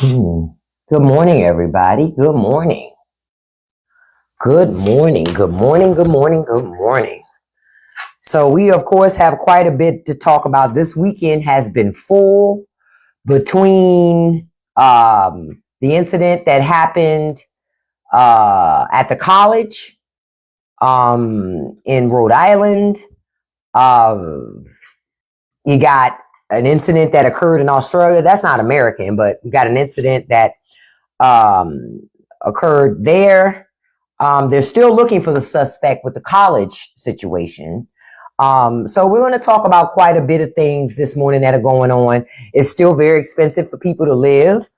Hmm. Good morning, everybody. Good morning. Good morning. Good morning. Good morning. Good morning. So we, of course, have quite a bit to talk about. This weekend has been full between the incident that happened at the college in Rhode Island. Um, you got an incident that occurred in Australia. That's not American, but we got an incident that occurred there. They're still looking for the suspect with the college situation. So we're going to talk about quite a bit of things this morning that are going on. It's still very expensive for people to live.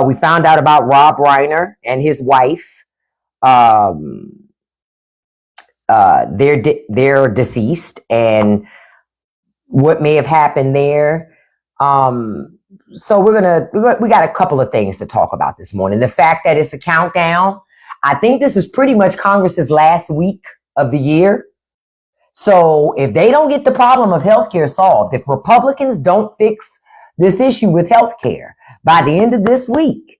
We found out about Rob Reiner and his wife. They're deceased, and what may have happened there. So we got a couple of things to talk about this morning. The fact that it's a countdown. I think this is pretty much Congress's last week of the year. So if they don't get the problem of healthcare solved, if Republicans don't fix this issue with healthcare by the end of this week,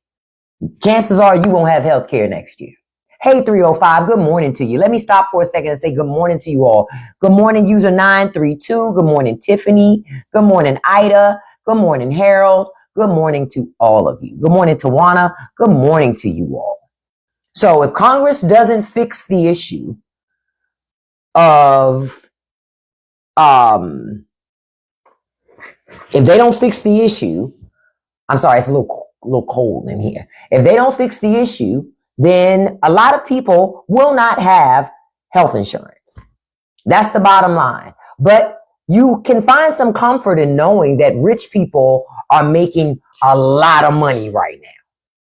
chances are you won't have healthcare next year. Hey, 305, good morning to you. Let me stop for a second and say good morning to you all. Good morning, user 932. Good morning, Tiffany. Good morning, Ida. Good morning, Harold. Good morning to all of you. Good morning, Tawana. Good morning to you all. So if Congress doesn't fix the issue of, if they don't fix the issue, I'm sorry, it's a little cold in here. If they don't fix the issue, then a lot of people will not have health insurance. That's the bottom line. But you can find some comfort in knowing that rich people are making a lot of money right now.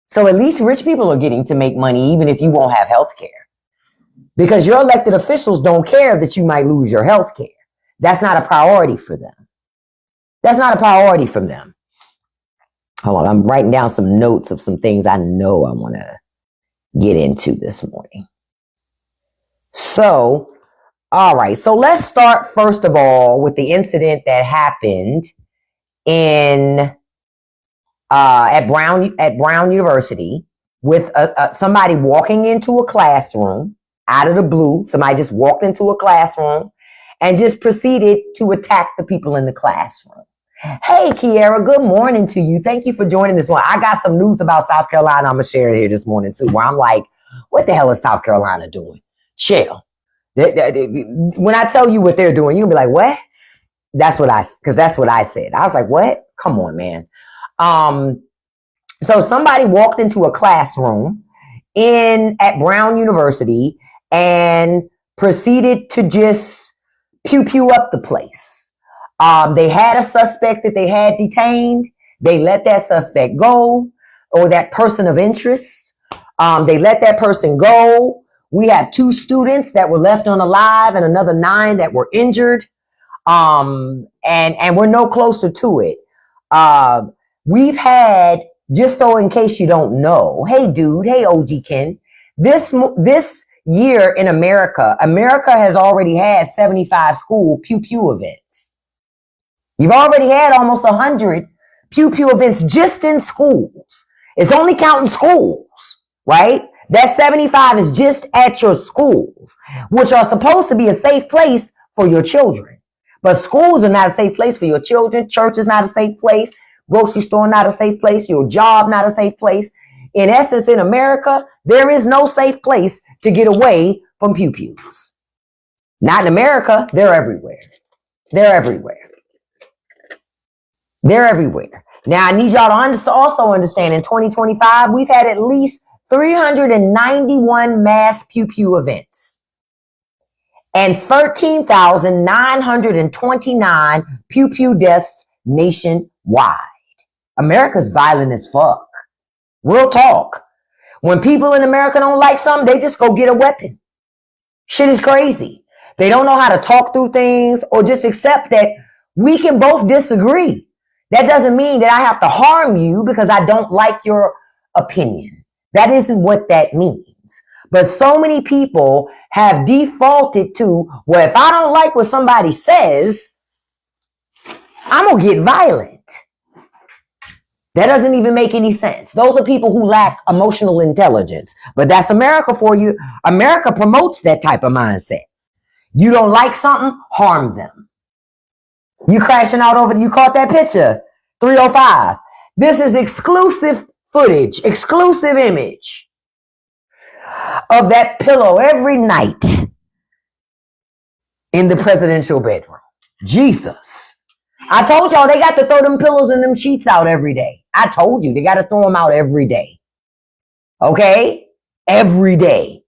So at least rich people are getting to make money even if you won't have health care. Because your elected officials don't care that you might lose your health care. That's not a priority for them. That's not a priority for them. Hold on, I'm writing down some notes of some things I know I want to get into this morning. So, all right. So let's start first of all with the incident that happened in at Brown University with somebody walking into a classroom out of the blue. Somebody just walked into a classroom and just proceeded to attack the people in the classroom. Hey, Kiara, good morning to you. Thank you for joining this one. I got some news about South Carolina I'm going to share here this morning, too, where I'm like, what the hell is South Carolina doing? Chill. When I tell you what they're doing, you'll be like, what? Because that's what I said. I was like, what? Come on, man. So somebody walked into a classroom at Brown University and proceeded to just pew up the place. They had a suspect that they had detained. They let that suspect go, or that person of interest. They let that person go. We have 2 students that were left unalive and another 9 that were injured. And we're no closer to it. We've had, just so in case you don't know, hey dude, hey OG Ken, this year in America has already had 75 school pew events. You've already had almost 100 pew events just in schools. It's only counting schools, right? That 75 is just at your schools, which are supposed to be a safe place for your children. But schools are not a safe place for your children. Church is not a safe place. Grocery store not a safe place. Your job not a safe place. In essence, in America, there is no safe place to get away from pews. Not in America. They're everywhere. They're everywhere. They're everywhere. Now, I need y'all to also understand in 2025, we've had at least 391 mass pew events and 13,929 pew deaths nationwide. America's violent as fuck. Real talk. When people in America don't like something, they just go get a weapon. Shit is crazy. They don't know how to talk through things or just accept that we can both disagree. That doesn't mean that I have to harm you because I don't like your opinion. That isn't what that means. But so many people have defaulted to, well, if I don't like what somebody says, I'm going to get violent. That doesn't even make any sense. Those are people who lack emotional intelligence. But that's America for you. America promotes that type of mindset. You don't like something, harm them. You crashing out over, you caught that picture, 305. This is exclusive footage, exclusive image of that pillow every night in the presidential bedroom. Jesus. I told y'all they got to throw them pillows and them sheets out every day. I told you they got to throw them out every day. Okay? Every day.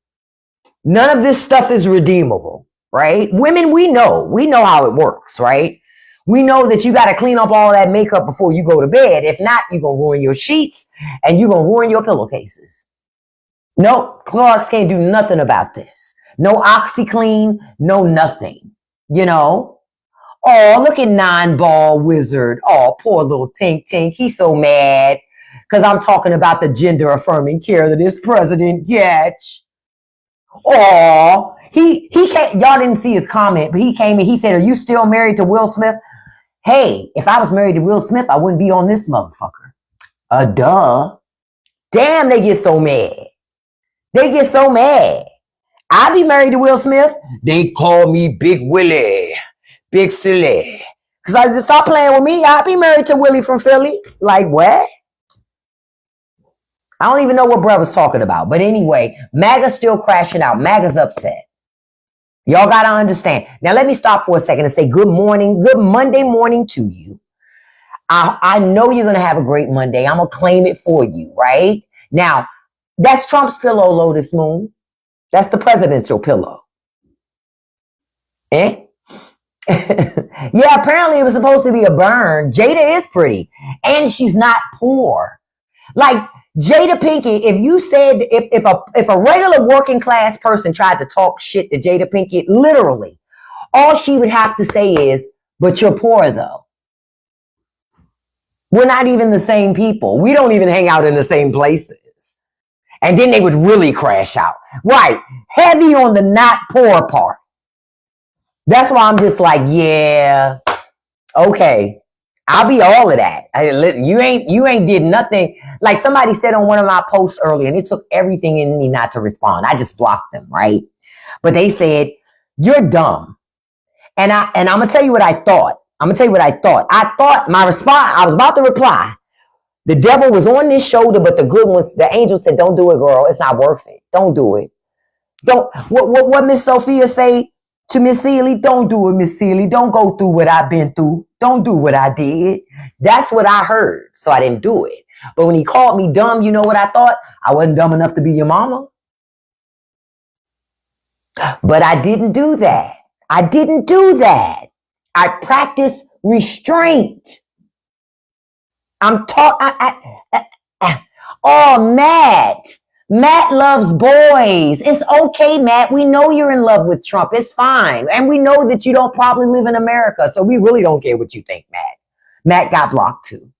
None of this stuff is redeemable, right? Women, we know how it works, right? We know that you got to clean up all that makeup before you go to bed. If not, you're going to ruin your sheets and you're going to ruin your pillowcases. Nope, Clorox can't do nothing about this. No OxyClean, no nothing, you know? Oh, look at Nine-Ball Wizard. Oh, poor little Tink Tink. He's so mad because I'm talking about the gender-affirming care that this president gets. Oh, he came, y'all didn't see his comment, but he came and he said, are you still married to Will Smith? Hey, if I was married to Will Smith, I wouldn't be on this motherfucker. Duh. Damn, they get so mad. They get so mad. I be married to Will Smith. They call me Big Willie. Big silly. Because I just stop playing with me. I be married to Willie from Philly. Like, what? I don't even know what bruh was talking about. But anyway, MAGA's still crashing out. MAGA's upset. Y'all got to understand. Now, let me stop for a second and say good morning. Good Monday morning to you. I know you're going to have a great Monday. I'm going to claim it for you, right? Now, that's Trump's pillow, Lotus Moon. That's the presidential pillow. Eh? Yeah, apparently it was supposed to be a burn. Jada is pretty. And she's not poor. Like, Jada Pinkett, if you said, if a regular working class person tried to talk shit to Jada Pinkett, literally, all she would have to say is, but you're poor though. We're not even the same people. We don't even hang out in the same places. And then they would really crash out. Right. Heavy on the not poor part. That's why I'm just like, yeah, okay. I'll be all of that. You ain't did nothing. Like somebody said on one of my posts earlier, and it took everything in me not to respond. I just blocked them, right? But they said, you're dumb. And I'm going to tell you what I thought. I thought my response, I was about to reply. The devil was on this shoulder, but the good ones, the angel said, don't do it, girl. It's not worth it. Don't do it. What Miss Sophia say to Miss Seeley? Don't do it, Miss Seeley. Don't go through what I've been through. Don't do what I did. That's what I heard. So I didn't do it. But when he called me dumb, you know what I thought? I wasn't dumb enough to be your mama. But I didn't do that. I practiced restraint. Oh, Matt loves boys. It's okay, Matt. We know you're in love with Trump. It's fine. And we know that you don't probably live in America. So we really don't care what you think, Matt. Matt got blocked too.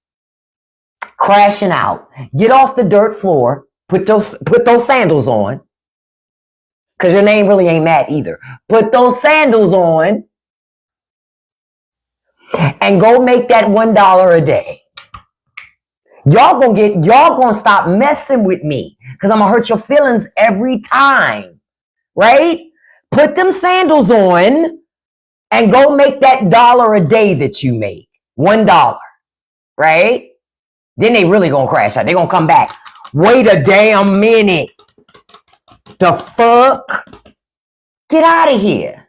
Crashing out. Get off the dirt floor. Put those sandals on. Because your name really ain't Matt either. Put those sandals on. And go make that $1 a day. Y'all gonna stop messing with me because I'm gonna hurt your feelings every time, right? Put them sandals on and go make that $1 a day that you make. $1, right? Then they really gonna crash out. They gonna come back. Wait a damn minute. The fuck? Get out of here.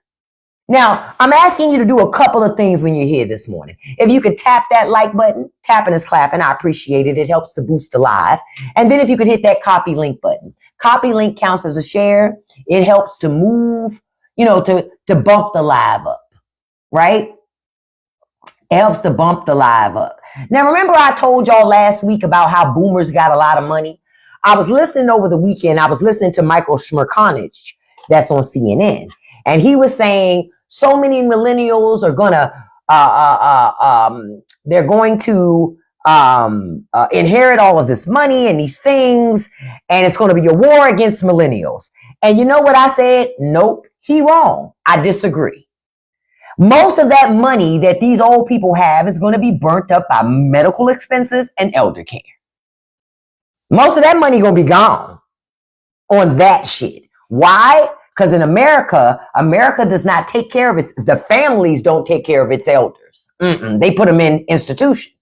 Now, I'm asking you to do a couple of things when you're here this morning. If you could tap that like button, tapping is clapping. I appreciate it. It helps to boost the live. And then if you could hit that copy link button. Copy link counts as a share. It helps to move, to bump the live up, right? It helps to bump the live up. Now, remember I told y'all last week about how boomers got a lot of money? I was listening over the weekend. I was listening to Michael Schmerkanich, that's on CNN. And he was saying, so many millennials are gonna, they're going to inherit all of this money and these things, and it's going to be a war against millennials. And you know what I said? Nope, he wrong. I disagree. Most of that money that these old people have is going to be burnt up by medical expenses and elder care. Most of that money going to be gone on that shit. Why? Because in America does not take care of the families don't take care of its elders. They put them in institutions.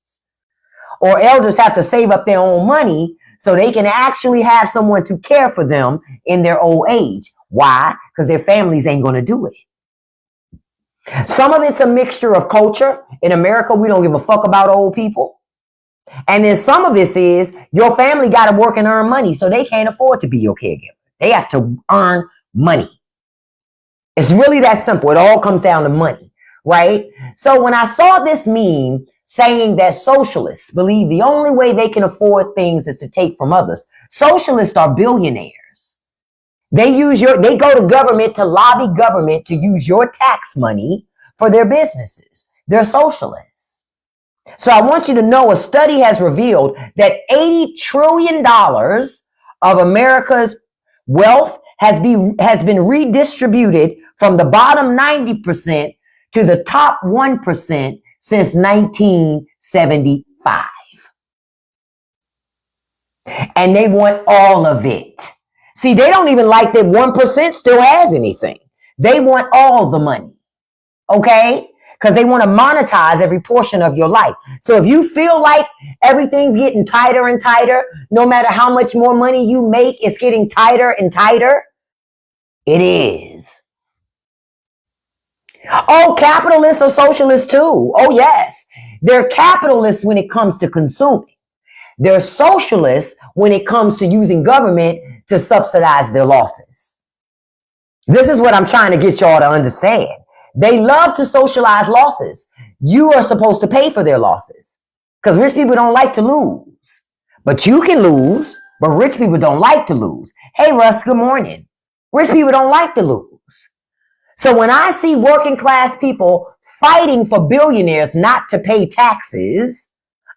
Or elders have to save up their own money so they can actually have someone to care for them in their old age. Why? Because their families ain't going to do it. Some of it's a mixture of culture. In America, we don't give a fuck about old people. And then some of this is your family got to work and earn money, so they can't afford to be your caregiver. They have to earn money. It's really that simple. It all comes down to money, right? So when I saw this meme saying that socialists believe the only way they can afford things is to take from others, socialists are billionaires. They go to government to lobby government to use your tax money for their businesses. They're socialists. So I want you to know a study has revealed that $80 trillion of America's wealth has been redistributed from the bottom 90% to the top 1% since 1975. And they want all of it. See, they don't even like that 1% still has anything. They want all the money. Okay? Because they want to monetize every portion of your life. So if you feel like everything's getting tighter and tighter, no matter how much more money you make, it's getting tighter and tighter, it is. Oh, capitalists are socialists too. Oh, yes. They're capitalists when it comes to consuming. They're socialists when it comes to using government to subsidize their losses. This is what I'm trying to get y'all to understand. They love to socialize losses. You are supposed to pay for their losses because rich people don't like to lose. But you can lose, but rich people don't like to lose. Hey, Russ, good morning. Rich people don't like to lose. So when I see working class people fighting for billionaires not to pay taxes,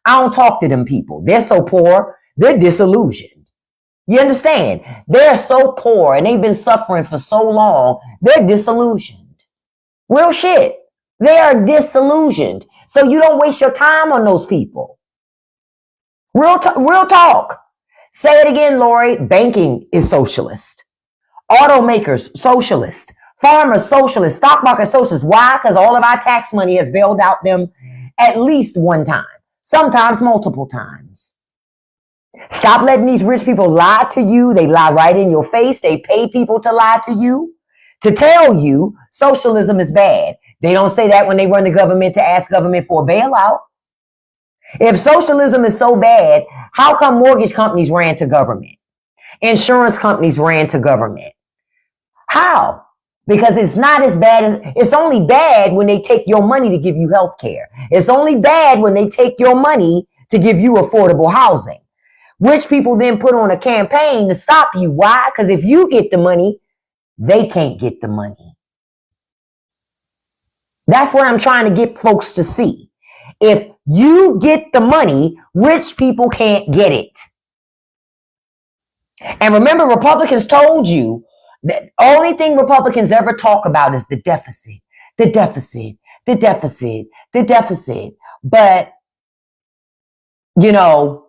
I don't talk to them people. They're so poor, they're disillusioned. You understand? They're so poor and they've been suffering for so long, they're disillusioned. Real shit. They are disillusioned. So you don't waste your time on those people. Real talk. Say it again, Lori. Banking is socialist. Automakers, socialist. Farmers, socialist. Stock market, socialist. Why? Because all of our tax money has bailed out them at least one time. Sometimes multiple times. Stop letting these rich people lie to you. They lie right in your face. They pay people to lie to you, to tell you socialism is bad. They don't say that when they run the government to ask government for a bailout. If socialism is so bad, how come mortgage companies ran to government? Insurance companies ran to government. How? Because it's not as bad as, it's only bad when they take your money to give you health care. It's only bad when they take your money to give you affordable housing. Rich people then put on a campaign to stop you. Why? Because if you get the money, they can't get the money. That's what I'm trying to get folks to see. If you get the money, rich people can't get it. And remember, Republicans told you that only thing Republicans ever talk about is the deficit, the deficit, the deficit, the deficit. But, you know,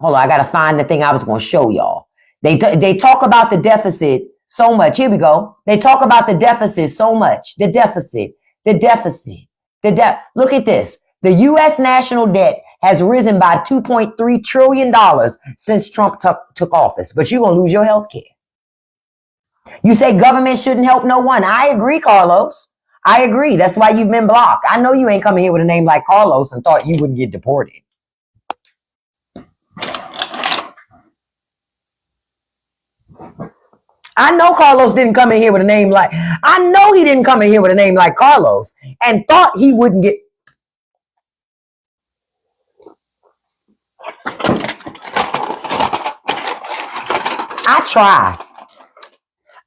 hold on, I got to find the thing I was going to show y'all. They talk about the deficit so much. Here we go. They talk about the deficit so much. The deficit, the deficit, Look at this. The U.S. national debt has risen by $2.3 trillion since Trump took office. But you're going to lose your health care. You say government shouldn't help no one. I agree, Carlos. I agree. That's why you've been blocked. I know you ain't coming here with a name like Carlos and thought you wouldn't get deported. I know Carlos didn't come in here with a name like, I know he didn't come in here with a name like Carlos and thought he wouldn't get.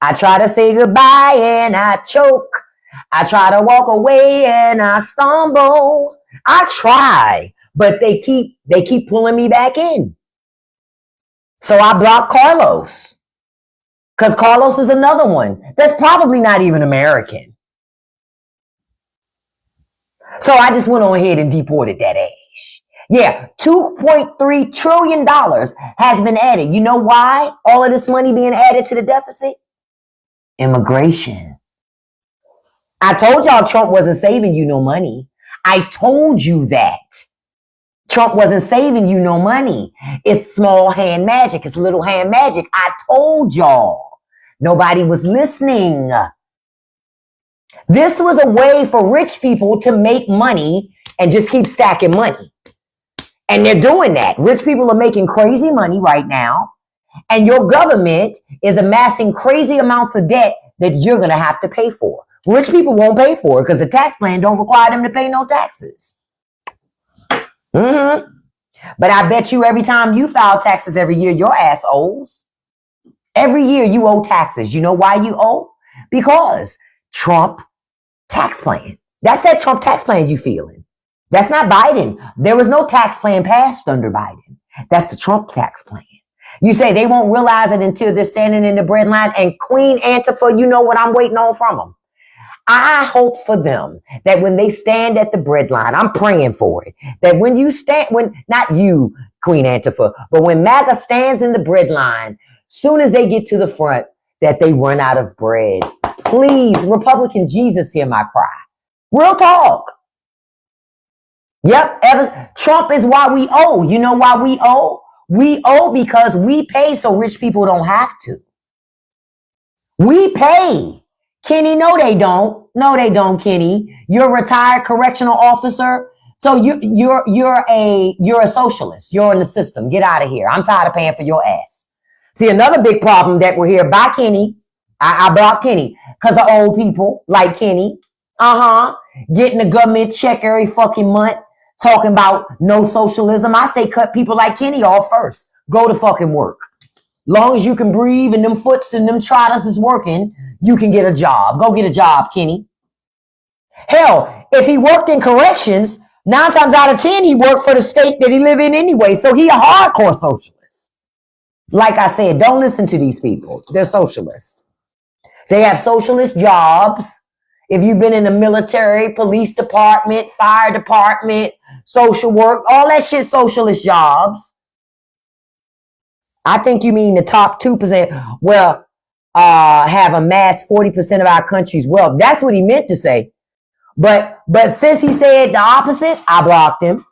I try to say goodbye and I choke. I try to walk away and I stumble. I try, but they keep pulling me back in. So I block Carlos. Because Carlos is another one that's probably not even American. So I just went on ahead and deported that ass. Yeah, $2.3 trillion has been added. You know why all of this money being added to the deficit? Immigration. I told y'all Trump wasn't saving you no money. I told you that. Trump wasn't saving you no money. It's small hand magic. It's little hand magic. I told y'all. Nobody was listening. This was a way for rich people to make money and just keep stacking money. And they're doing that. Rich people are making crazy money right now. And your government is amassing crazy amounts of debt that you're going to have to pay for. Rich people won't pay for it because the tax plan don't require them to pay no taxes. But I bet you every time you file taxes every year, your ass owes. Every year you owe taxes. You know why you owe? Because Trump tax plan. That's that Trump tax plan you feeling. That's not Biden. There was no tax plan passed under Biden. That's the Trump tax plan. You say they won't realize it until they're standing in the bread line. And Queen Antifa, you know what I'm waiting on from them. I hope for them that when they stand at the bread line, I'm praying for it, that when you stand, not you, Queen Antifa, but when MAGA stands in the bread line, soon as they get to the front, that they run out of bread. Please, Republican Jesus, hear my cry. Real talk. Yep, Trump is why we owe. You know why we owe? We owe because we pay so rich people don't have to. We pay. Kenny, no, they don't. No, they don't, Kenny. You're a retired correctional officer. So you're a socialist. You're in the system. Get out of here. I'm tired of paying for your ass. See, another big problem that we're here by Kenny. I blocked Kenny because of old people like Kenny. Getting the government check every fucking month. Talking about no socialism. I say cut people like Kenny off first. Go to fucking work. Long as you can breathe and them foots and them trotters is working, you can get a job. Go get a job, Kenny. Hell, if he worked in corrections, 9 times out of 10, he worked for the state that he live in anyway. So he a hardcore socialist. Like I said, don't listen to these people. They're socialists. They have socialist jobs. If you've been in the military, police department, fire department, social work, all that shit, socialist jobs. I think you mean the top 2%. Well, have amassed 40% of our country's wealth. That's what he meant to say. But since he said the opposite, I blocked him.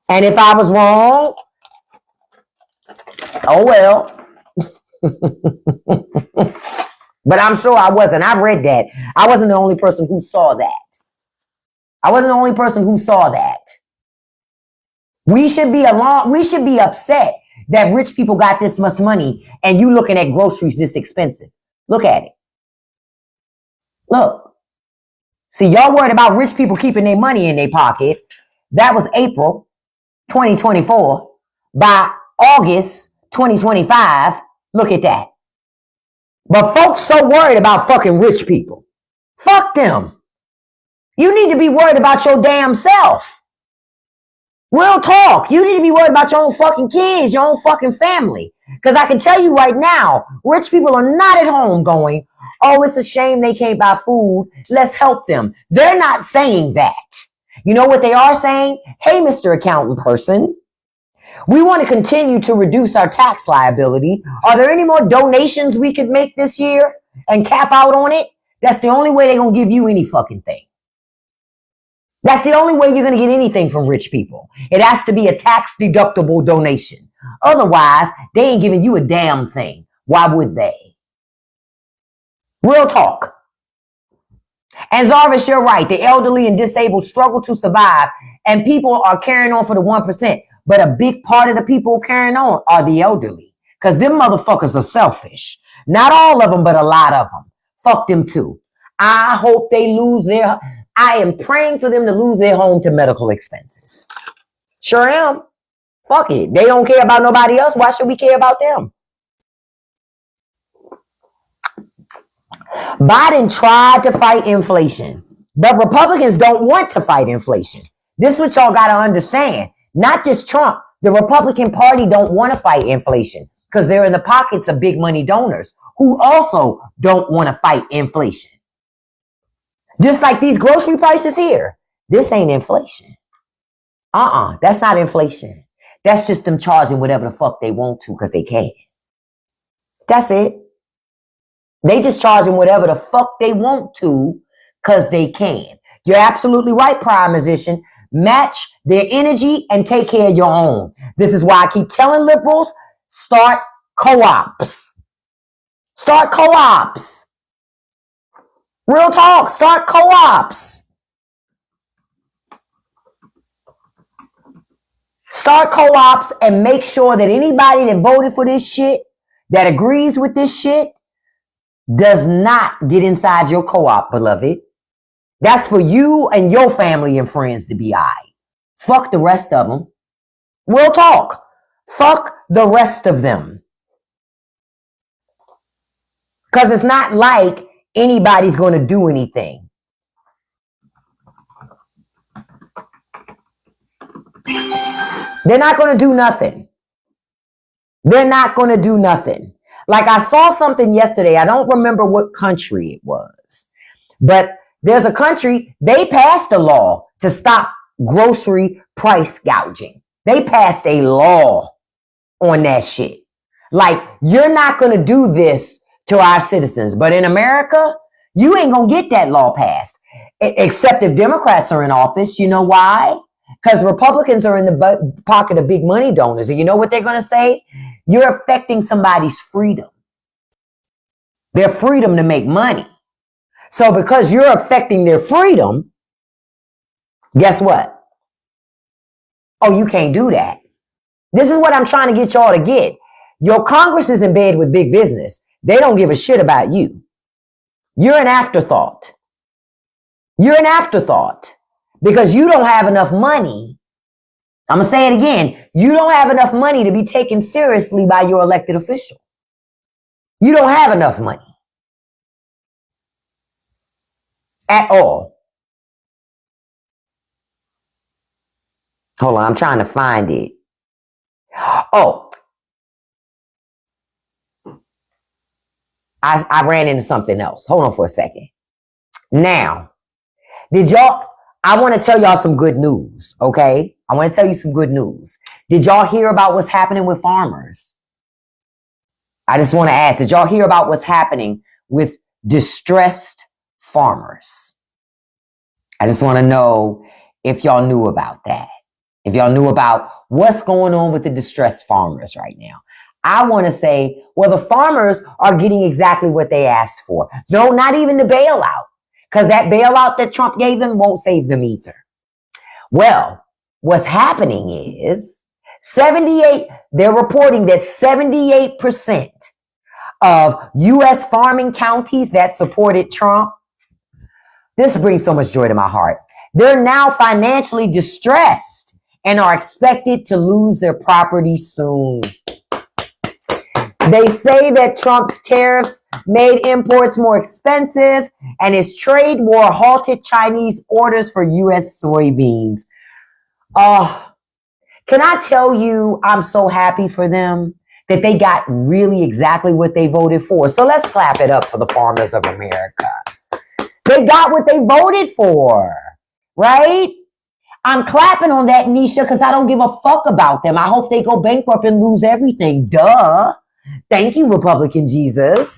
And if I was wrong, oh well. But I'm sure I wasn't. I've read that. I wasn't the only person who saw that. We should be upset that rich people got this much money and you looking at groceries this expensive. Look at it. Look. See, y'all worried about rich people keeping their money in their pocket. That was April 2024. By August 2025, look at that. But folks so worried about fucking rich people. Fuck them. You need to be worried about your damn self. Real talk. You need to be worried about your own fucking kids, your own fucking family. Because I can tell you right now, rich people are not at home going, oh, it's a shame they can't buy food. Let's help them. They're not saying that. You know what they are saying? Hey, Mr. Accountant person, we want to continue to reduce our tax liability. Are there any more donations we could make this year and cap out on it? That's the only way they're going to give you any fucking thing. That's the only way you're going to get anything from rich people. It has to be a tax deductible donation. Otherwise, they ain't giving you a damn thing. Why would they? Real talk. And Zarvis, you're right. The elderly and disabled struggle to survive, and people are carrying on for the 1%. But a big part of the people carrying on are the elderly. Because them motherfuckers are selfish. Not all of them, but a lot of them. Fuck them too. I hope they I am praying for them to lose their home to medical expenses. Sure am. Fuck it. They don't care about nobody else. Why should we care about them? Biden tried to fight inflation, but Republicans don't want to fight inflation. This is what y'all got to understand. Not just Trump. The Republican Party don't want to fight inflation because they're in the pockets of big money donors who also don't want to fight inflation. Just like these grocery prices here. This ain't inflation. That's not inflation. That's just them charging whatever the fuck they want to because they can. That's it. They just charging whatever the fuck they want to because they can. You're absolutely right, Prime Musician. Match their energy and take care of your own. This is why I keep telling liberals, start co-ops. Start co-ops. Real talk, start co-ops. Start co-ops and make sure that anybody that voted for this shit, that agrees with this shit, does not get inside your co-op, beloved. That's for you and your family and friends to be all right. Fuck the rest of them. Real talk. Fuck the rest of them. Because it's not like anybody's going to do anything. They're not going to do nothing. They're not going to do nothing. Like I saw something yesterday. I don't remember what country it was. But there's a country, they passed a law to stop grocery price gouging. They passed a law on that shit. Like, you're not going to do this to our citizens. But in America, you ain't going to get that law passed. Except if Democrats are in office. You know why? Because Republicans are in the pocket of big money donors. And you know what they're going to say? You're affecting somebody's freedom. Their freedom to make money. So because you're affecting their freedom, guess what? Oh, you can't do that. This is what I'm trying to get y'all to get. Your Congress is in bed with big business. They don't give a shit about you. You're an afterthought. You're an afterthought because you don't have enough money. I'm going to say it again. You don't have enough money to be taken seriously by your elected official. You don't have enough money. At all. Hold on, I'm trying to find it. Oh. I ran into something else. Hold on for a second. Now, I want to tell y'all some good news, okay? I want to tell you some good news. Did y'all hear about what's happening with farmers? I just want to ask, did y'all hear about what's happening with distressed farmers? I just want to know if y'all knew about that. If y'all knew about what's going on with the distressed farmers right now. I want to say, well, the farmers are getting exactly what they asked for. No, not even the bailout. Because that bailout that Trump gave them won't save them either. Well, what's happening is they're reporting that 78% of U.S. farming counties that supported Trump, this brings so much joy to my heart. They're now financially distressed and are expected to lose their property soon. They say that Trump's tariffs made imports more expensive and his trade war halted Chinese orders for U.S. soybeans. Can I tell you, I'm so happy for them that they got really exactly what they voted for. So let's clap it up for the farmers of America. They got what they voted for, right? I'm clapping on that, Nisha, because I don't give a fuck about them. I hope they go bankrupt and lose everything. Duh. Thank you, Republican Jesus.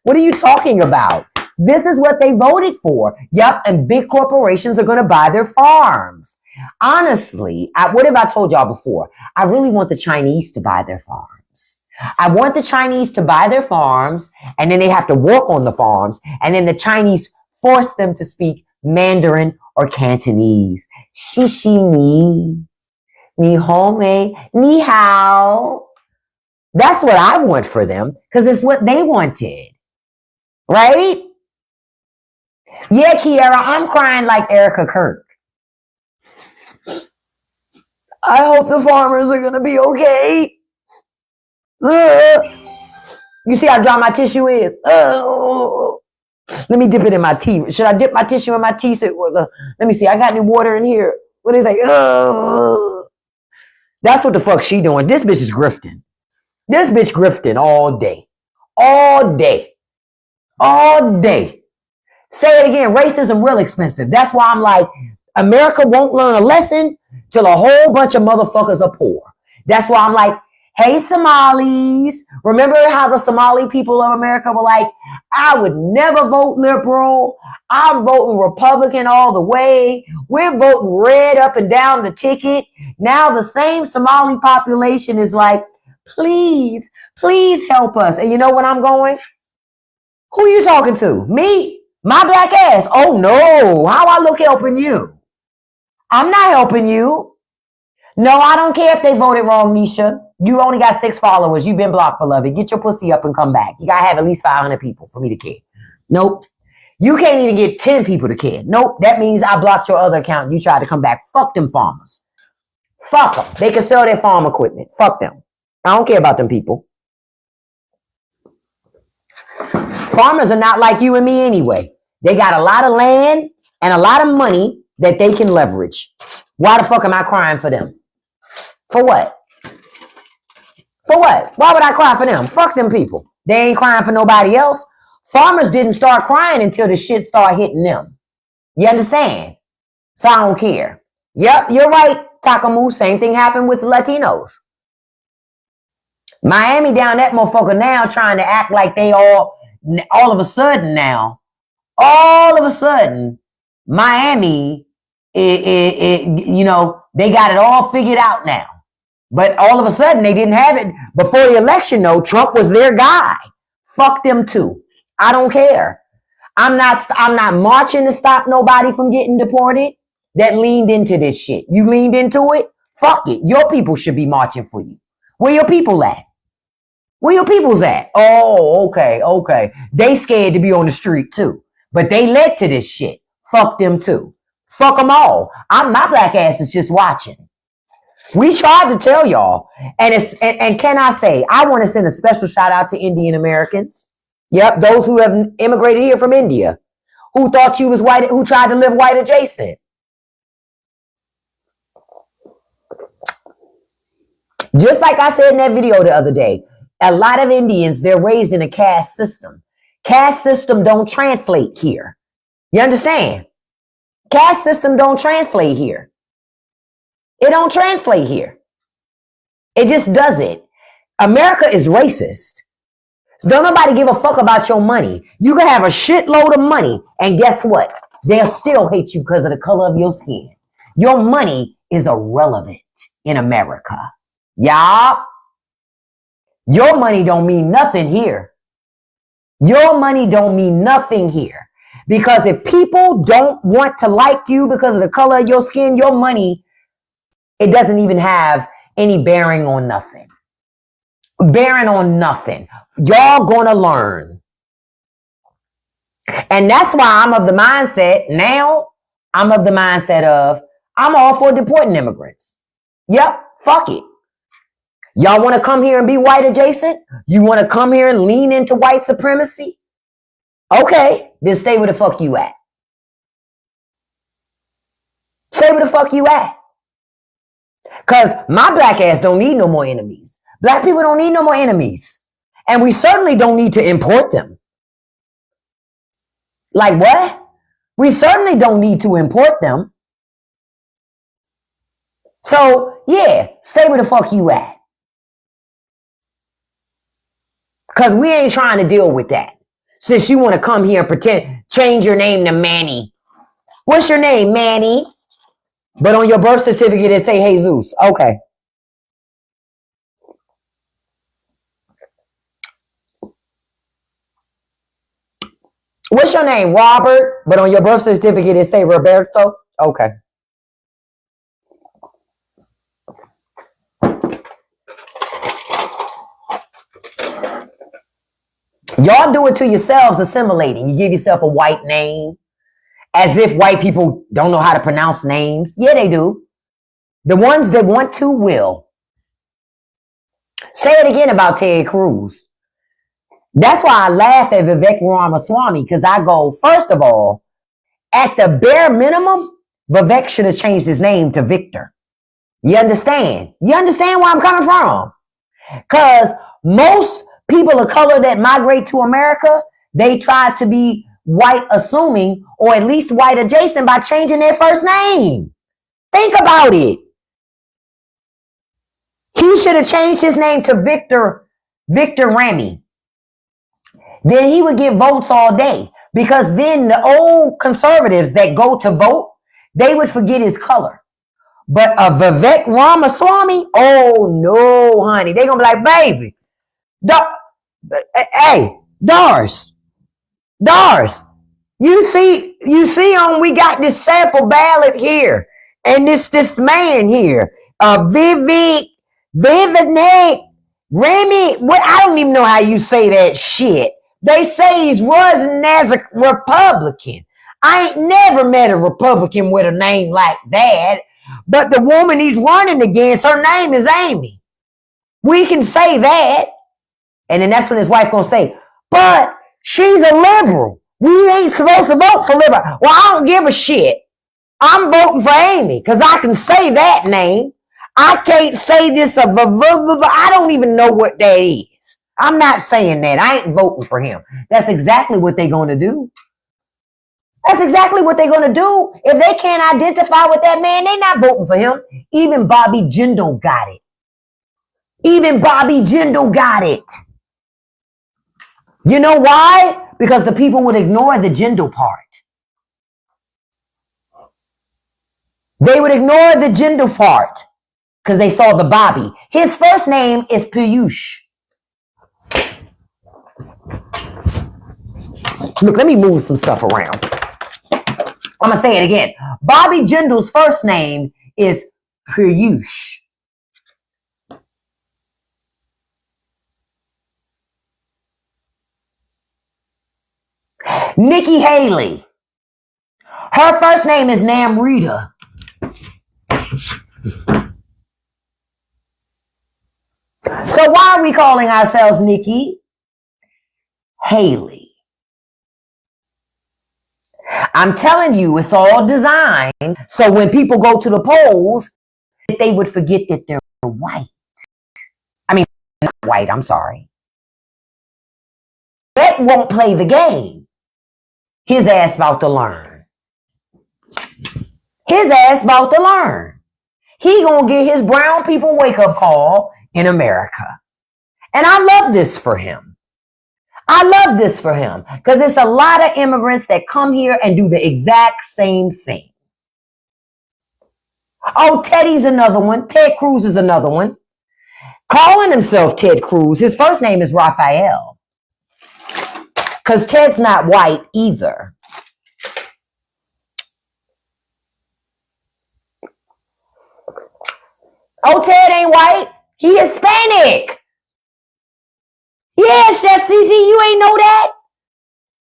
What are you talking about? This is what they voted for. Yep, and big corporations are going to buy their farms. Honestly, what have I told y'all before? I really want the Chinese to buy their farms. I want the Chinese to buy their farms, and then they have to work on the farms, and then the Chinese force them to speak Mandarin or Cantonese. Shishi ni hou mei, ni hao. That's what I want for them, because it's what they wanted. Right? Yeah, Kiara, I'm crying like Erica Kirk. I hope the farmers are going to be okay. You see how dry my tissue is? Let me dip it in my tea. Should I dip my tissue in my tea? Let me see. I got any water in here. What is it? That's what the fuck she doing. This bitch is grifting. This bitch grifting all day. All day. All day. Say it again. Racism real expensive. That's why I'm like, America won't learn a lesson till a whole bunch of motherfuckers are poor. That's why I'm like, hey, Somalis. Remember how the Somali people of America were like, I would never vote liberal. I'm voting Republican all the way. We're voting red up and down the ticket. Now the same Somali population is like, please, please help us. And you know what I'm going? Who you talking to? Me? My black ass? Oh no. How I look helping you? I'm not helping you. No, I don't care if they voted wrong, Nisha. You only got 6 followers. You've been blocked, beloved. Get your pussy up and come back. You got to have at least 500 people for me to care. Nope. You can't even get 10 people to care. Nope. That means I blocked your other account. You tried to come back. Fuck them farmers. Fuck them. They can sell their farm equipment. Fuck them. I don't care about them people. Farmers are not like you and me anyway. They got a lot of land and a lot of money that they can leverage. Why the fuck am I crying for them? For what? For what? Why would I cry for them? Fuck them people. They ain't crying for nobody else. Farmers didn't start crying until the shit started hitting them. You understand? So I don't care. Yep, you're right, Takamu. Same thing happened with Latinos. Miami down that motherfucker now trying to act like they all of a sudden now, all of a sudden, Miami, you know, they got it all figured out now. But all of a sudden, they didn't have it before the election, though. Trump was their guy. Fuck them too. I don't care. I'm not marching to stop nobody from getting deported that leaned into this shit. You leaned into it? Fuck it. Your people should be marching for you. Where your people at? Where your people's at? Oh, okay. They scared to be on the street too. But they led to this shit. Fuck them too. Fuck them all. My black ass is just watching. We tried to tell y'all. And can I say, I want to send a special shout out to Indian Americans. Yep, those who have immigrated here from India. Who thought you was white, who tried to live white adjacent. Just like I said in that video the other day, a lot of Indians, they're raised in a caste system. Caste system don't translate here. You understand? Caste system don't translate here. It don't translate here. It just doesn't. America is racist. So don't nobody give a fuck about your money. You can have a shitload of money, and guess what? They'll still hate you because of the color of your skin. Your money is irrelevant in America. Y'all. Your money don't mean nothing here. Your money don't mean nothing here. Because if people don't want to like you because of the color of your skin, your money, it doesn't even have any bearing on nothing. Bearing on nothing. Y'all gonna learn. And that's why I'm of the mindset now, I'm all for deporting immigrants. Yep, fuck it. Y'all want to come here and be white adjacent? You want to come here and lean into white supremacy? Okay, then stay where the fuck you at. Stay where the fuck you at. Because my black ass don't need no more enemies. Black people don't need no more enemies. And we certainly don't need to import them. Like what? We certainly don't need to import them. So, yeah, stay where the fuck you at. Because we ain't trying to deal with that. Since you want to come here and pretend, change your name to Manny. What's your name, Manny? But on your birth certificate, it say Jesus. Okay. What's your name, Robert? But on your birth certificate, it say Roberto. Okay. Y'all do it to yourselves, assimilating. You give yourself a white name, as if white people don't know how to pronounce names. Yeah, they do. The ones that want to will. Say it again about Ted Cruz. That's why I laugh at Vivek Ramaswamy, because I go, first of all, at the bare minimum, Vivek should have changed his name to Victor. You understand? You understand where I'm coming from? Because most people of color that migrate to America, they try to be white assuming or at least white adjacent by changing their first name. Think about it. He should have changed his name to Victor Ramy. Then he would get votes all day, because then the old conservatives that go to vote, they would forget his color. But a Vivek Ramaswamy, oh no, honey. They're going to be like, baby, hey, Doris, you see we got this sample ballot here, and this man here, Vivek Remy, what, I don't even know how you say that shit. They say he's running as a Republican. I ain't never met a Republican with a name like that. But the woman he's running against, her name is Amy. We can say that. And then that's when his wife gonna say, but she's a liberal. We ain't supposed to vote for liberal. Well, I don't give a shit. I'm voting for Amy because I can say that name. I can't say this. I don't even know what that is. I'm not saying that. I ain't voting for him. That's exactly what they're going to do. That's exactly what they're going to do. If they can't identify with that man, they're not voting for him. Even Bobby Jindal got it. You know why? Because the people would ignore the Jindal part. They would ignore the Jindal part because they saw the Bobby. His first name is Piyush. Look, let me move some stuff around. I'm going to say it again. Bobby Jindal's first name is Piyush. Nikki Haley. Her first name is Namrita. So why are we calling ourselves Nikki Haley? I'm telling you, it's all designed so when people go to the polls, they would forget that they're white. I mean, not white, I'm sorry. That won't play the game. His ass about to learn. He gonna get his brown people wake-up call in America. And I love this for him. Because it's a lot of immigrants that come here and do the exact same thing. Oh, Teddy's another one. Ted Cruz is another one. Calling himself Ted Cruz. His first name is Raphael. Because Ted's not white either. Oh, Ted ain't white. He Hispanic. Yes, Chef CC, you ain't know that?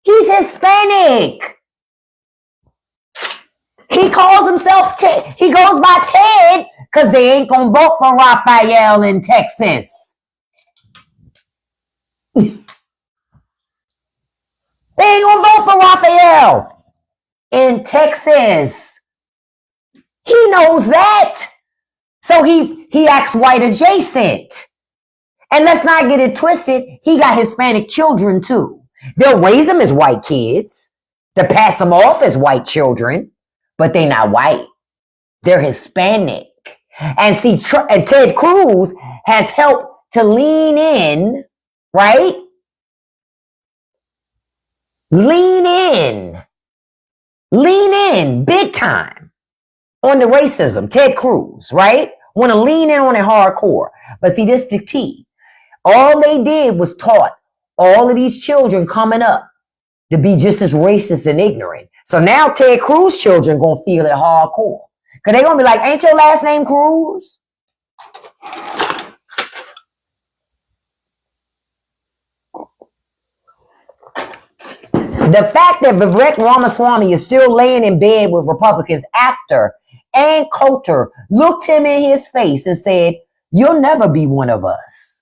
He's Hispanic. He calls himself Ted. He goes by Ted because they ain't going to vote for Raphael in Texas. They ain't going to vote for Raphael in Texas. He knows that. So he acts white adjacent. And let's not get it twisted. He got Hispanic children too. They'll raise them as white kids to pass them off as white children, but they're not white. They're Hispanic. And see, Ted Cruz has helped to lean in, right? Lean in big time on the racism. Ted Cruz, right? Want to lean in on it hardcore. But see, this is the T. All they did was taught all of these children coming up to be just as racist and ignorant. So now Ted Cruz children going to feel it hardcore. Because they're going to be like, ain't your last name Cruz? The fact that Vivek Ramaswamy is still laying in bed with Republicans after Ann Coulter looked him in his face and said, you'll never be one of us.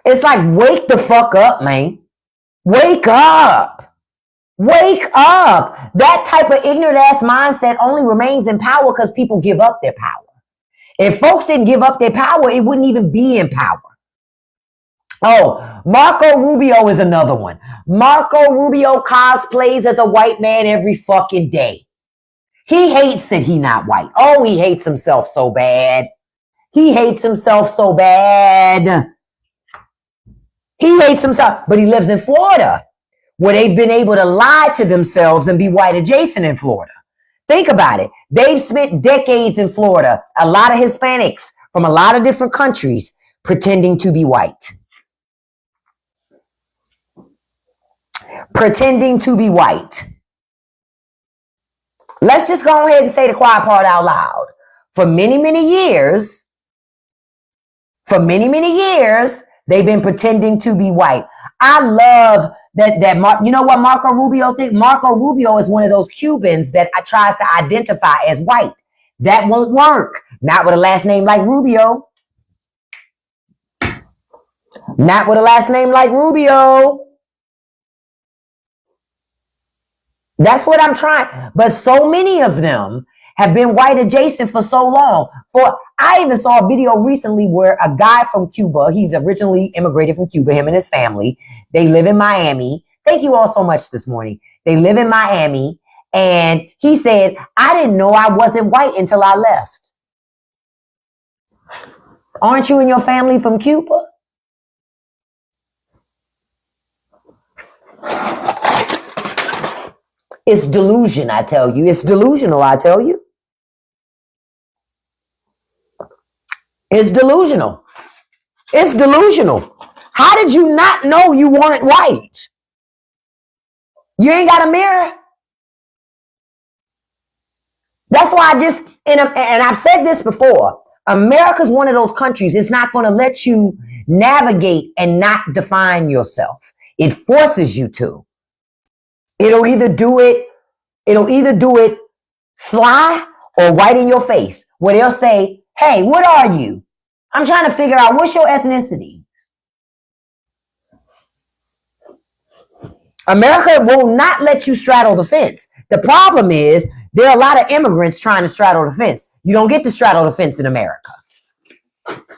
It's like, wake the fuck up, man. Wake up. That type of ignorant ass mindset only remains in power because people give up their power. If folks didn't give up their power, it wouldn't even be in power. Oh, Marco Rubio is another one. Marco Rubio cosplays as a white man every fucking day. He hates that he not white. Oh, he hates himself so bad. He hates himself so bad. He hates himself, but he lives in Florida, where they've been able to lie to themselves and be white adjacent in Florida. Think about it. They've spent decades in Florida, a lot of Hispanics from a lot of different countries pretending to be white. Pretending to be white. Let's just go ahead and say the quiet part out loud. For many, many years, they've been pretending to be white. I love that you know what Marco Rubio thinks? Marco Rubio is one of those Cubans that tries to identify as white. That won't work. Not with a last name like Rubio. Not with a last name like Rubio. That's what I'm trying. But so many of them have been white adjacent for so long. I even saw a video recently where a guy from Cuba, he's originally immigrated from Cuba, him and his family, they live in Miami. Thank you all so much this morning. They live in Miami. And he said, I didn't know I wasn't white until I left. Aren't you and your family from Cuba? It's delusion, I tell you. It's delusional, I tell you. It's delusional. It's delusional. How did you not know you weren't white? You ain't got a mirror. That's why and I've said this before, America's one of those countries, it's not going to let you navigate and not define yourself. It forces you to. It'll either do it sly or right in your face, where they'll say, hey, what are you? I'm trying to figure out what's your ethnicity. America will not let you straddle the fence. The problem is there are a lot of immigrants trying to straddle the fence. You don't get to straddle the fence in America.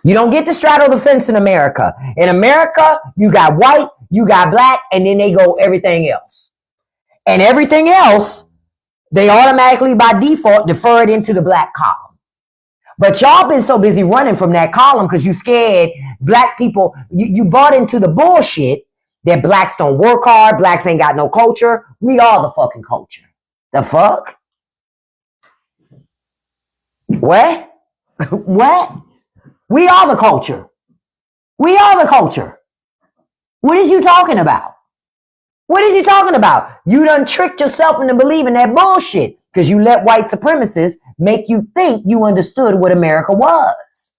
You don't get to straddle the fence in America. In America, you got white, you got black, and then they go everything else. And everything else, they automatically by default defer it into the black column. But y'all been so busy running from that column because you scared black people. You bought into the bullshit that blacks don't work hard, blacks ain't got no culture. We are the fucking culture. The fuck? What? What? We are the culture. We are the culture. What is you talking about? What is he talking about? You done tricked yourself into believing that bullshit because you let white supremacists make you think you understood what America was.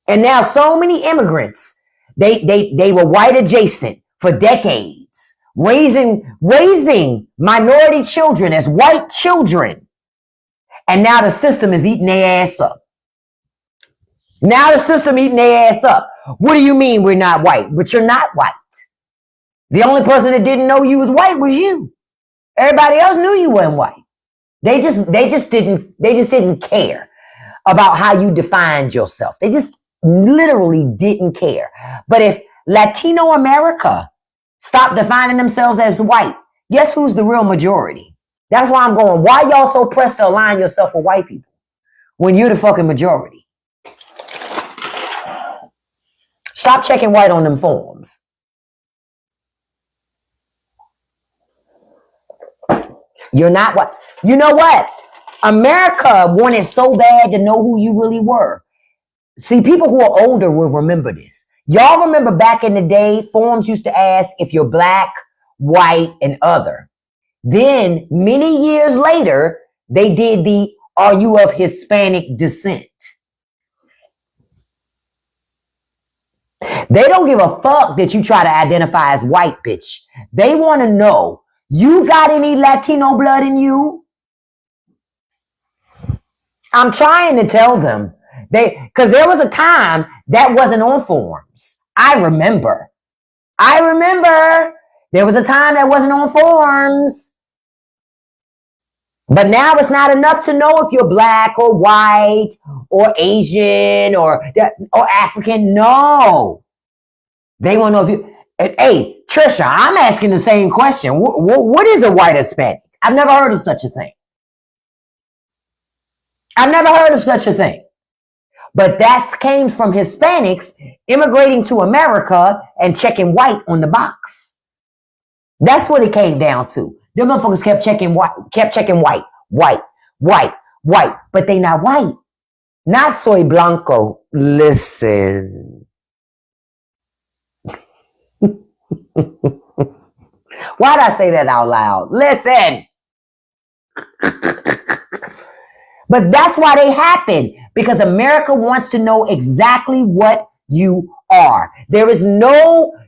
And now so many immigrants, they were white adjacent for decades, raising minority children as white children. And now the system is eating their ass up. Now the system eating their ass up. What do you mean we're not white? But you're not white. The only person that didn't know you was white was you. Everybody else knew you weren't white. They just didn't care about how you defined yourself. They just literally didn't care. But if Latino America stopped defining themselves as white, guess who's the real majority? That's why I'm going, why y'all so pressed to align yourself with white people when you're the fucking majority? Stop checking white on them forms. You're not what? You know what? America wanted so bad to know who you really were. See, people who are older will remember this. Y'all remember back in the day, forms used to ask if you're black, white, and other. Then, many years later, they did the, are you of Hispanic descent? They don't give a fuck that you try to identify as white, bitch. They want to know, you got any Latino blood in you? I'm trying to tell them. Because there was a time that wasn't on forms. I remember. There was a time that wasn't on forms. But now it's not enough to know if you're black or white or Asian or African. No. They want to know if you. Hey, Trisha, I'm asking the same question. What is a white Hispanic? I've never heard of such a thing. I've never heard of such a thing. But that came from Hispanics immigrating to America and checking white on the box. That's what it came down to. Them motherfuckers kept checking white, white, but they not white. Not soy blanco. Listen. Why'd I say that out loud? Listen. But that's why they happen, because America wants to know exactly what you are. There is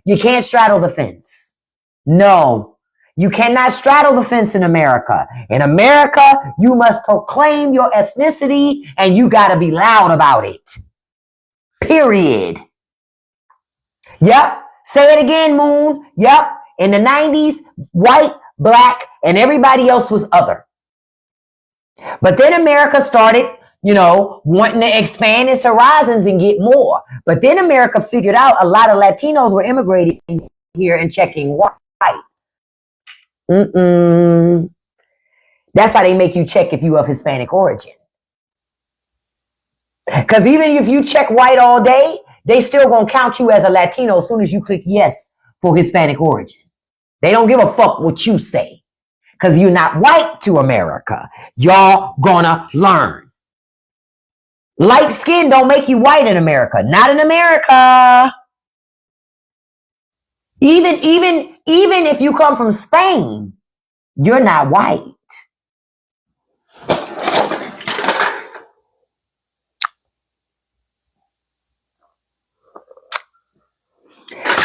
you can't straddle the fence. No, you cannot straddle the fence in America. In America, you must proclaim your ethnicity and you got to be loud about it. Period. Yep. Say it again, Moon. Yep. In the 90s, white, black, and everybody else was other. But then America started, wanting to expand its horizons and get more. But then America figured out a lot of Latinos were immigrating here and checking white. That's why they make you check if you of Hispanic origin. Because even if you check white all day, they still gonna count you as a Latino as soon as you click yes for Hispanic origin. They don't give a fuck what you say. Because you're not white to America. Y'all gonna learn. Light skin don't make you white in America. Not in America. Even if you come from Spain, you're not white.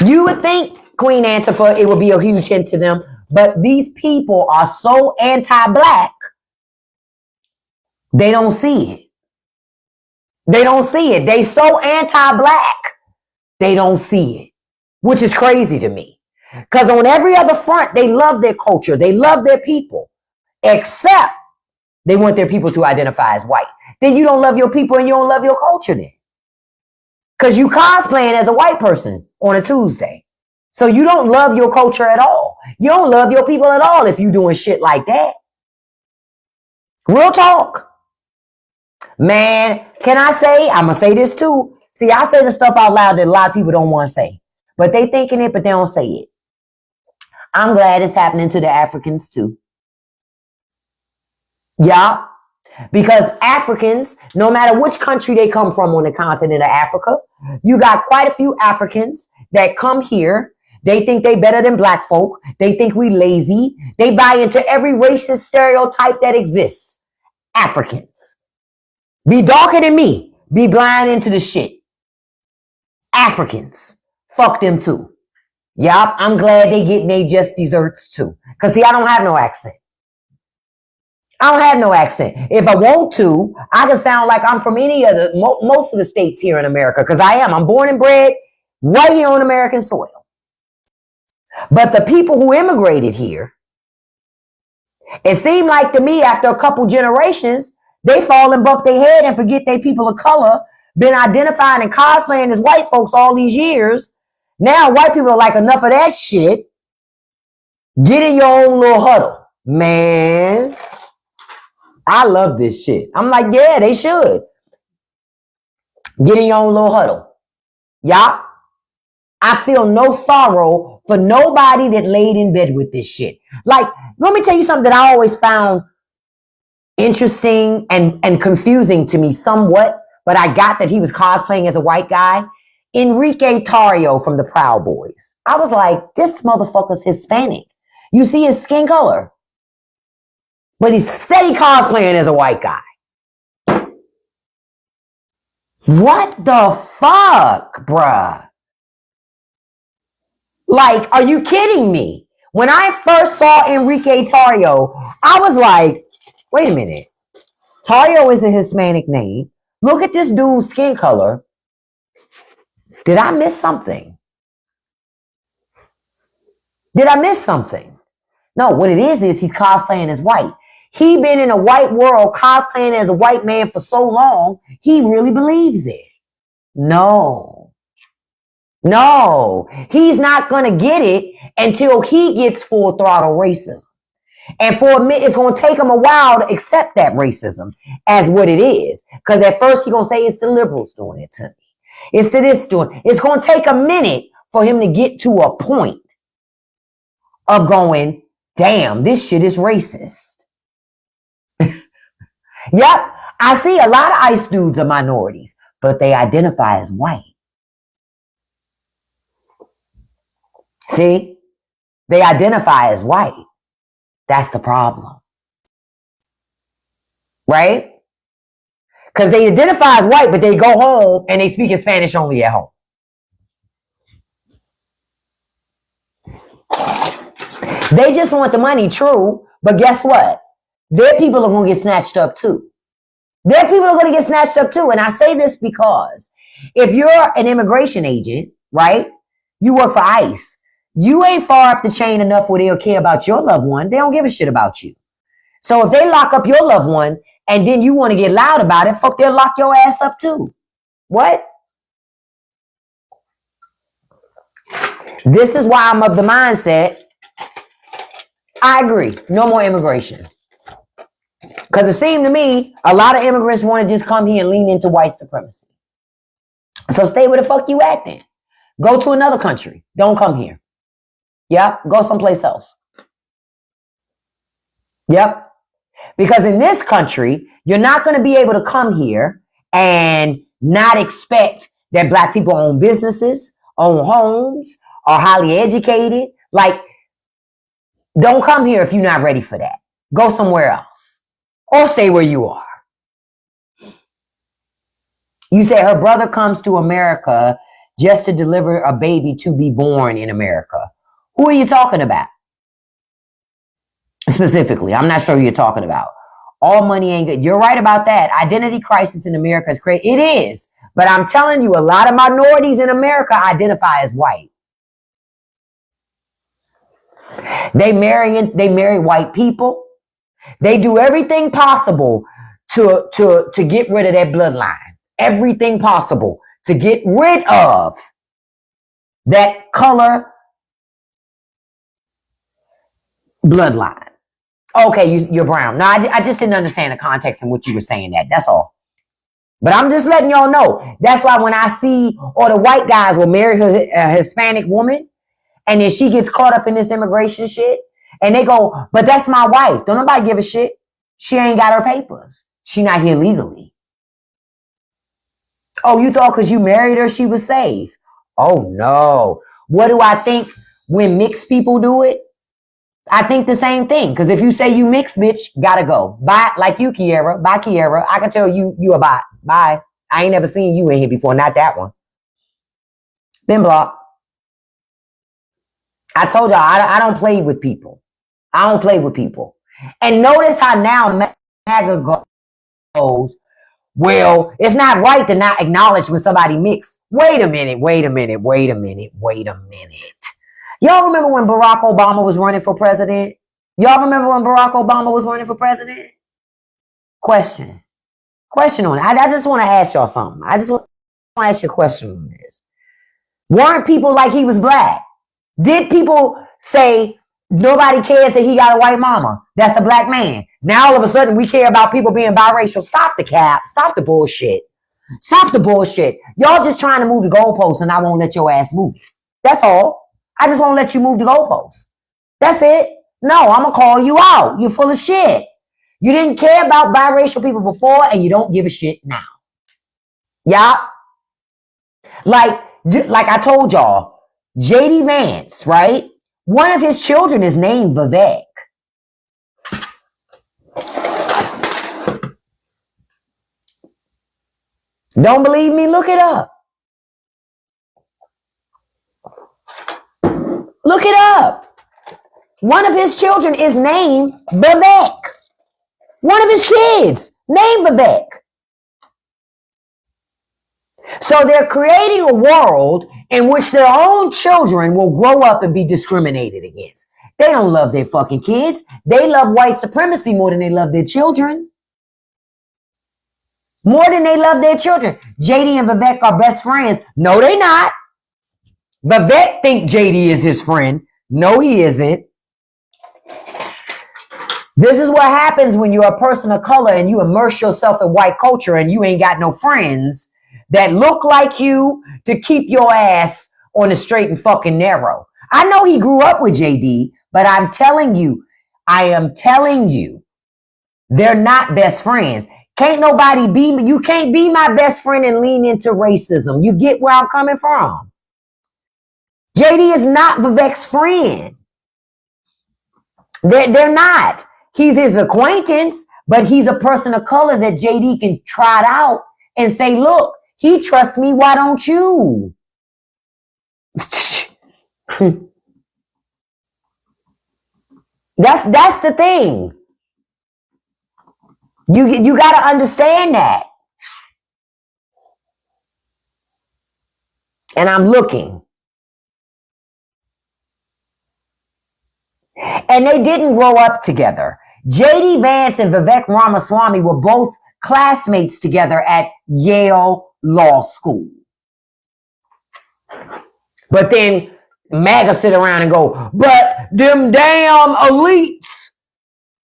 You would think, Queen Antifa, it would be a huge hint to them, but these people are so anti-black, they don't see it. They don't see it. They so anti-black, they don't see it, which is crazy to me. Because on every other front, they love their culture. They love their people, except they want their people to identify as white. Then you don't love your people and you don't love your culture then. Because you cosplaying as a white person on a Tuesday. So you don't love your culture at all. You don't love your people at all if you doing shit like that. Real talk. Man, can I say, I'm going to say this too. See, I say the stuff out loud that a lot of people don't want to say. But they thinking it, but they don't say it. I'm glad it's happening to the Africans too. Yeah. Because Africans, no matter which country they come from on the continent of Africa, you got quite a few Africans that come here. They think they better than black folk. They think we lazy. They buy into every racist stereotype that exists. Africans. Be darker than me. Be blind into the shit. Africans. Fuck them too. Yup, I'm glad they getting they just desserts too. Because see, I don't have no accent. I don't have no accent. If I want to, I can sound like I'm from any of the, most of the states here in America, because I am. I'm born and bred right here on American soil. But the people who immigrated here, it seemed like to me after a couple generations, they fall and bump their head and forget they people of color, been identifying and cosplaying as white folks all these years. Now white people are like, enough of that shit. Get in your own little huddle. Man, I love this shit. I'm like, yeah, they should. Get in your own little huddle. Yeah. I feel no sorrow for nobody that laid in bed with this shit. Like, let me tell you something that I always found interesting and confusing to me somewhat, but I got that he was cosplaying as a white guy. Enrique Tarrio from the Proud Boys. I was like, this motherfucker's Hispanic. You see his skin color. But he's steady cosplaying as a white guy. What the fuck, bruh? Like, are you kidding me? When I first saw Enrique Tarrio, I was like, wait a minute. Tarrio is a Hispanic name. Look at this dude's skin color. Did I miss something? Did I miss something? No, what it is he's cosplaying as white. He been in a white world cosplaying as a white man for so long, he really believes it. No. He's not going to get it until he gets full throttle racism. And for a minute, it's going to take him a while to accept that racism as what it is. Because at first he's going to say it's the liberals doing it to me. It's the this doing it. It's going to take a minute for him to get to a point of going, damn, this shit is racist. Yep, I see a lot of ICE dudes are minorities, but they identify as white. See? They identify as white. That's the problem. Right? Because they identify as white, but they go home and they speak in Spanish only at home. They just want the money, true, but guess what? Their people are going to get snatched up too. And I say this because if you're an immigration agent, right, you work for ICE, you ain't far up the chain enough where they'll care about your loved one. They don't give a shit about you. So if they lock up your loved one and then you want to get loud about it, fuck, they'll lock your ass up too. What? This is why I'm of the mindset, I agree, no more immigration. Because it seemed to me, a lot of immigrants want to just come here and lean into white supremacy. So stay where the fuck you at then. Go to another country. Don't come here. Yep, go someplace else. Yep. Because in this country, you're not going to be able to come here and not expect that black people own businesses, own homes, are highly educated. Like, don't come here if you're not ready for that. Go somewhere else. Or stay where you are. You say her brother comes to America just to deliver a baby to be born in America. Who are you talking about? Specifically, I'm not sure who you're talking about. All money ain't good. You're right about that. Identity crisis in America is crazy. It is. But I'm telling you, a lot of minorities in America identify as white. They marry white people. They do everything possible to get rid of that bloodline. Everything possible to get rid of that color bloodline. Okay, you're brown. No, I just didn't understand the context in which you were saying that. That's all. But I'm just letting y'all know. That's why when I see all the white guys will marry a Hispanic woman, and then she gets caught up in this immigration shit, and they go, but that's my wife. Don't nobody give a shit. She ain't got her papers. She not here legally. Oh, you thought because you married her, she was safe. Oh, no. What do I think when mixed people do it? I think the same thing. Because if you say you mixed, bitch, gotta go. Bye. Like you, Kiera. Bye, Kiera. I can tell you a bye. Bye. I ain't never seen you in here before. Not that one. Been blocked. I told y'all, I don't play with people. I don't play with people. And notice how now MAGA goes, well, it's not right to not acknowledge when somebody mixed. Wait a minute. Y'all remember when Barack Obama was running for president? Question on it. I just want to ask y'all something. I just want to ask you a question on this. Weren't people like he was black? Did people say nobody cares that he got a white mama? That's a black man. Now all of a sudden we care about people being biracial. Stop the cap. Stop the bullshit. Y'all just trying to move the goalposts and I won't let your ass move it. That's all. I just won't let you move the goalposts. That's it. No, I'm going to call you out. You're full of shit. You didn't care about biracial people before and you don't give a shit now. Yeah. Like I told y'all, J.D. Vance, right? One of his children is named Vivek. Don't believe me? Look it up. Look it up. One of his children is named Vivek. One of his kids named Vivek. So they're creating a world in which their own children will grow up and be discriminated against. They don't love their fucking kids. They love white supremacy more than they love their children. More than they love their children. JD and Vivek are best friends. No, they're not. Vivek think JD is his friend. No, he isn't. This is what happens when you're a person of color and you immerse yourself in white culture and you ain't got no friends that look like you to keep your ass on the straight and fucking narrow. I know he grew up with JD, but I am telling you, they're not best friends. Can't nobody be me. You can't be my best friend and lean into racism. You get where I'm coming from? JD is not Vivek's friend. They're not. He's his acquaintance, but he's a person of color that JD can trot out and say, look, he trusts me. Why don't you? That's the thing. You got to understand that. And I'm looking. And they didn't grow up together. J.D. Vance and Vivek Ramaswamy were both classmates together at Yale Law School. But then MAGA sit around and go, but them damn elites.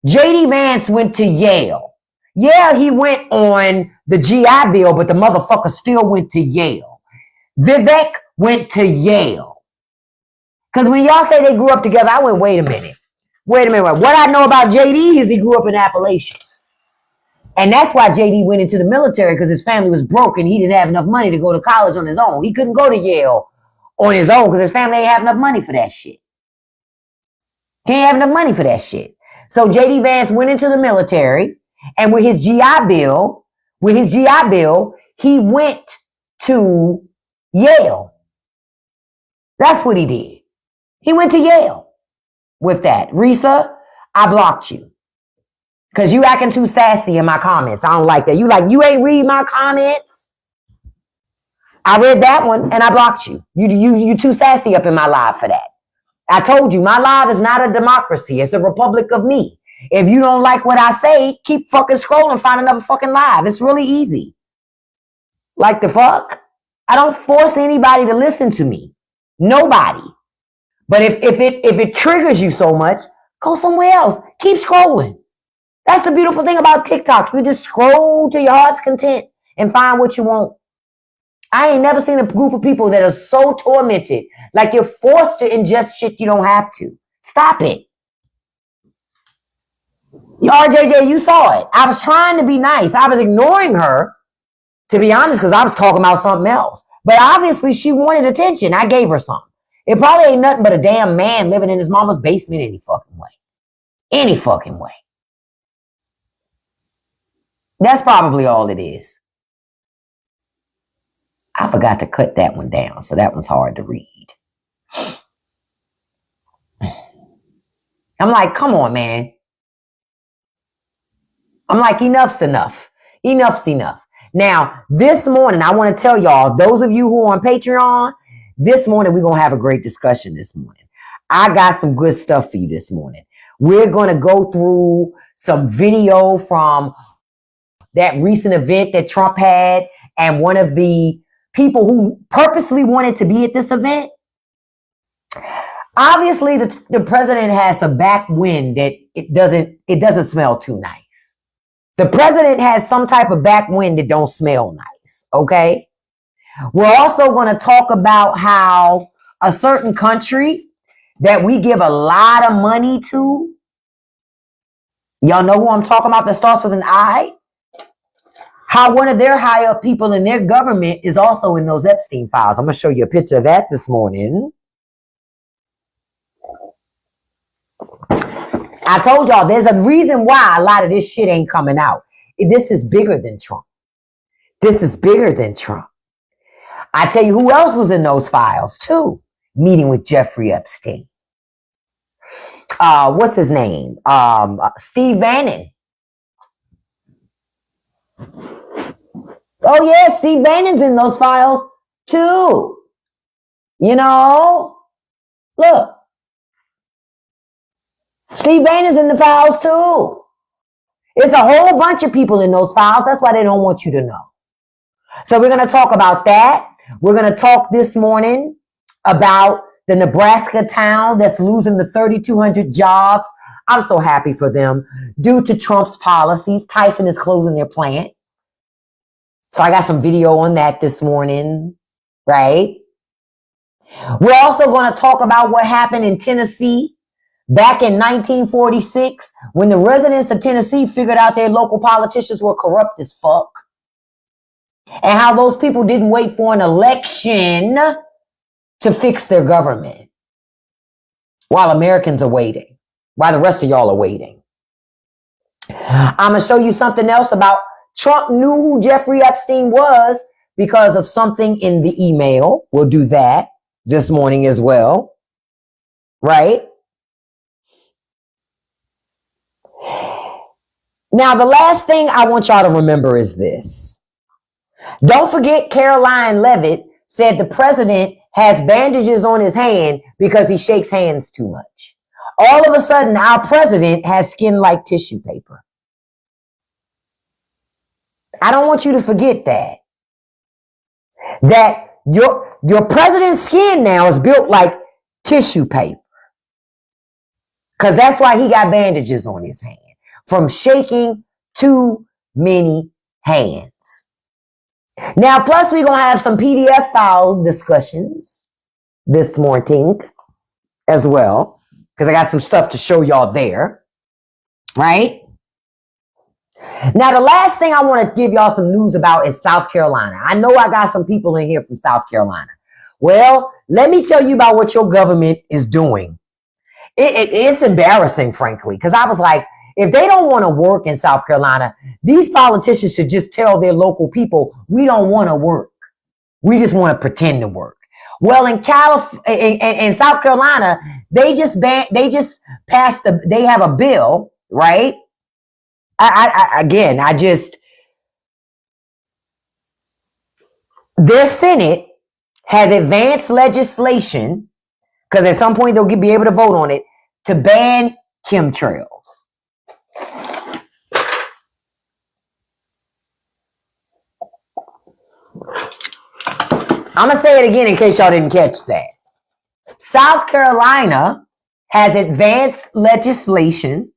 J.D. Vance went to Yale. Yeah, he went on the GI Bill, but the motherfucker still went to Yale. Vivek went to Yale. Because when y'all say they grew up together, I went, wait a minute. What I know about JD is he grew up in Appalachia. And that's why JD went into the military, because his family was broke and he didn't have enough money to go to college on his own. He couldn't go to Yale on his own because his family ain't have enough money for that shit. He ain't have enough money for that shit. So JD Vance went into the military, and with his GI Bill, he went to Yale. That's what he did. He went to Yale with that. Risa, I blocked you. Because you acting too sassy in my comments. I don't like that. You ain't read my comments? I read that one and I blocked you. You too sassy up in my live for that. I told you, my live is not a democracy. It's a republic of me. If you don't like what I say, keep fucking scrolling, find another fucking live. It's really easy. Like the fuck? I don't force anybody to listen to me. Nobody. But if it triggers you so much, go somewhere else. Keep scrolling. That's the beautiful thing about TikTok. You just scroll to your heart's content and find what you want. I ain't never seen a group of people that are so tormented. Like you're forced to ingest shit you don't have to. Stop it. RJJ, you saw it. I was trying to be nice. I was ignoring her, to be honest, because I was talking about something else. But obviously she wanted attention. I gave her some. It probably ain't nothing but a damn man living in his mama's basement any fucking way. Any fucking way. That's probably all it is. I forgot to cut that one down, so that one's hard to read. I'm like, come on, man. I'm like, enough's enough. Enough's enough. Now, this morning, I want to tell y'all, those of you who are on Patreon, this morning, we're going to have a great discussion this morning. I got some good stuff for you this morning. We're going to go through some video from that recent event that Trump had, and one of the people who purposely wanted to be at this event. Obviously, the president has some backwind that it doesn't smell too nice. The president has some type of backwind that don't smell nice, okay? We're also going to talk about how a certain country that we give a lot of money to, y'all know who I'm talking about, that starts with an I? How one of their high up people in their government is also in those Epstein files. I'm going to show you a picture of that this morning. I told y'all there's a reason why a lot of this shit ain't coming out. This is bigger than Trump. This is bigger than Trump. I tell you who else was in those files too. Meeting with Jeffrey Epstein. What's his name? Steve Bannon. Oh yeah, Steve Bannon's in those files too. You know, look. Steve Bannon is in the files too. It's a whole bunch of people in those files. That's why they don't want you to know. So we're going to talk about that. We're going to talk this morning about the Nebraska town that's losing the 3,200 jobs. I'm so happy for them. Due to Trump's policies, Tyson is closing their plant. So I got some video on that this morning, right? We're also going to talk about what happened in Tennessee back in 1946 when the residents of Tennessee figured out their local politicians were corrupt as fuck. And how those people didn't wait for an election to fix their government while Americans are waiting, while the rest of y'all are waiting. I'm going to show you something else about Trump knew who Jeffrey Epstein was because of something in the email. We'll do that this morning as well, right? Now, the last thing I want y'all to remember is this. Don't forget Caroline Leavitt said the president has bandages on his hand because he shakes hands too much. All of a sudden, our president has skin like tissue paper. I don't want you to forget that. That your president's skin now is built like tissue paper. Because that's why he got bandages on his hand. From shaking too many hands. Now, plus we're going to have some PDF file discussions this morning as well. Because I got some stuff to show y'all there. Right? Now, the last thing I want to give y'all some news about is South Carolina. I know I got some people in here from South Carolina. Well, let me tell you about what your government is doing. It's embarrassing, frankly, because I was like, if they don't want to work in South Carolina, these politicians should just tell their local people, we don't want to work. We just want to pretend to work. Well, in South Carolina, they just passed they have a bill, right? Their Senate has advanced legislation, because at some point they'll be able to vote on it, to ban chemtrails. I'm going to say it again in case y'all didn't catch that. South Carolina has advanced legislation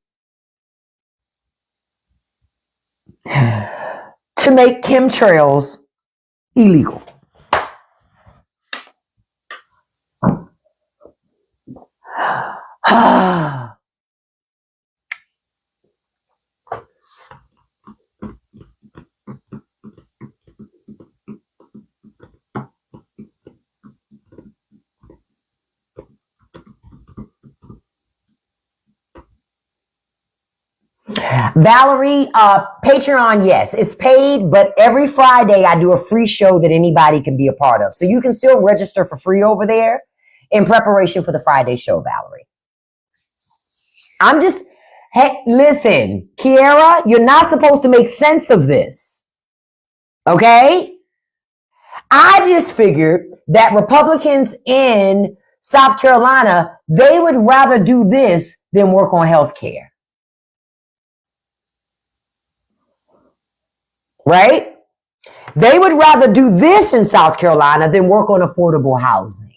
to make chemtrails illegal. Valerie, Patreon, yes, it's paid, but every Friday I do a free show that anybody can be a part of. So you can still register for free over there in preparation for the Friday show, Valerie. Hey, listen, Kiara, you're not supposed to make sense of this. Okay? I just figured that Republicans in South Carolina, they would rather do this than work on health care. Right? They would rather do this in South Carolina than work on affordable housing.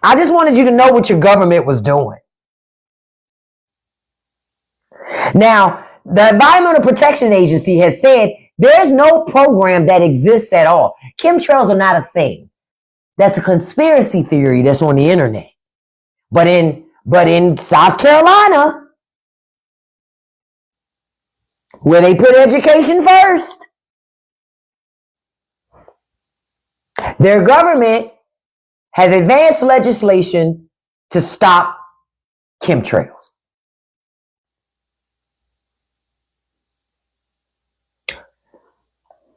I just wanted you to know what your government was doing. Now, the Environmental Protection Agency has said there's no program that exists at all. Chemtrails are not a thing. That's a conspiracy theory that's on the internet. But in South Carolina, where they put education first, their government has advanced legislation to stop chemtrails.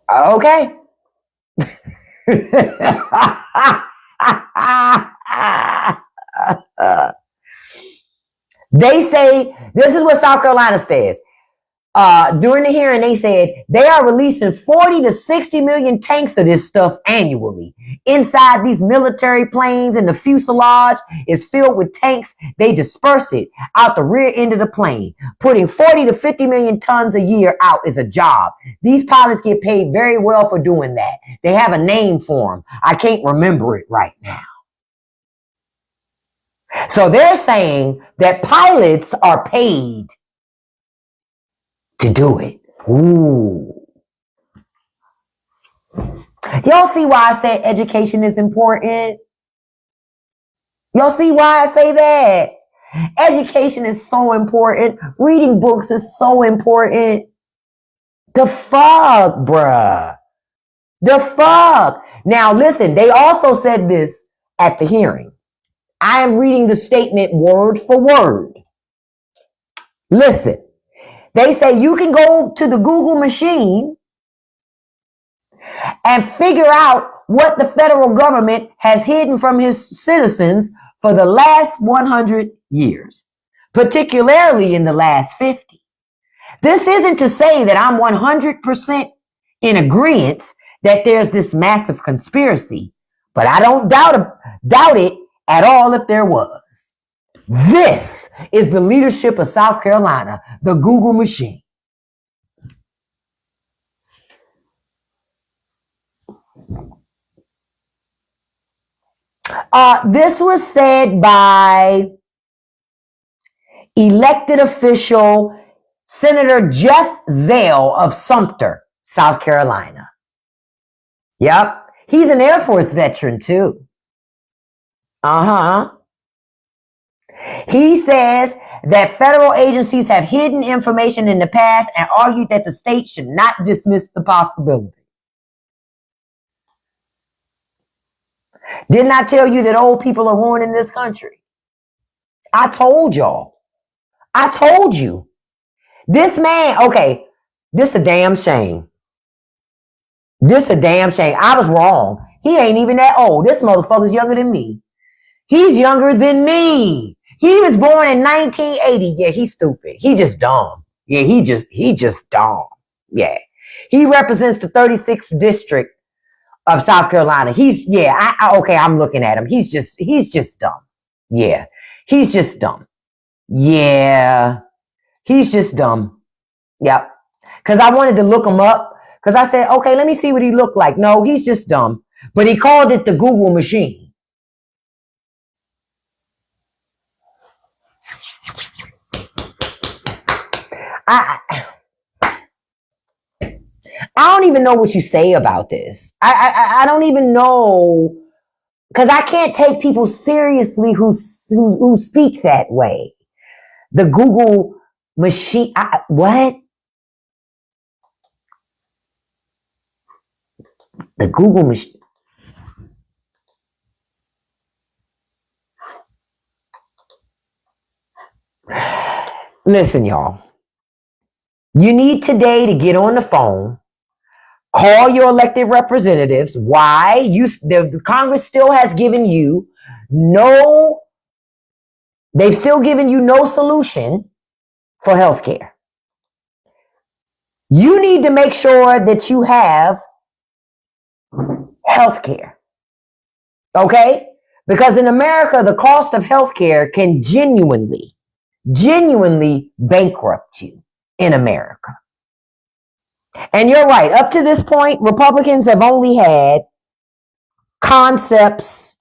Okay. They say, this is what South Carolina says. during the hearing, they said they are releasing 40 to 60 million tanks of this stuff annually. Inside these military planes, and the fuselage is filled with tanks. They disperse it out the rear end of the plane. Putting 40 to 50 million tons a year out is a job. These pilots get paid very well for doing that. They have a name for them. I can't remember it right now. So they're saying that pilots are paid to do it. Ooh. Y'all see why I say education is important? Y'all see why I say that? Education is so important. Reading books is so important. The fuck, bruh. The fuck. Now listen, they also said this at the hearing. I am reading the statement word for word. Listen. They say you can go to the Google machine and figure out what the federal government has hidden from his citizens for the last 100 years, particularly in the last 50. This isn't to say that I'm 100% in agreement that there's this massive conspiracy, but I don't doubt it at all if there was. This is the leadership of South Carolina, the Google machine. This was said by elected official Senator Jeff Zale of Sumter, South Carolina. Yep, he's an Air Force veteran too. He says that federal agencies have hidden information in the past and argued that the state should not dismiss the possibility. Didn't I tell you that old people are ruining this country? I told y'all. I told you. This man, okay, this a damn shame. This a damn shame. I was wrong. He ain't even that old. This motherfucker's younger than me. He's younger than me. He was born in 1980. Yeah, he's stupid. He just dumb. Yeah, he just dumb. Yeah. He represents the 36th district of South Carolina. Okay, I'm looking at him. He's just dumb. Yeah. He's just dumb. Yeah. He's just dumb. Yep. Because I wanted to look him up. Because I said, okay, let me see what he looked like. No, he's just dumb. But he called it the Google machine. I don't even know what you say about this. I don't even know, because I can't take people seriously who speak that way. The Google machine. What? The Google machine. Listen, y'all. You need today to get on the phone, call your elected representatives. Why? The Congress still has given you they've still given you no solution for health care. You need to make sure that you have health care. Okay? Because in America, the cost of health care can genuinely bankrupt you in America. And you're right. Up to this point, Republicans have only had concepts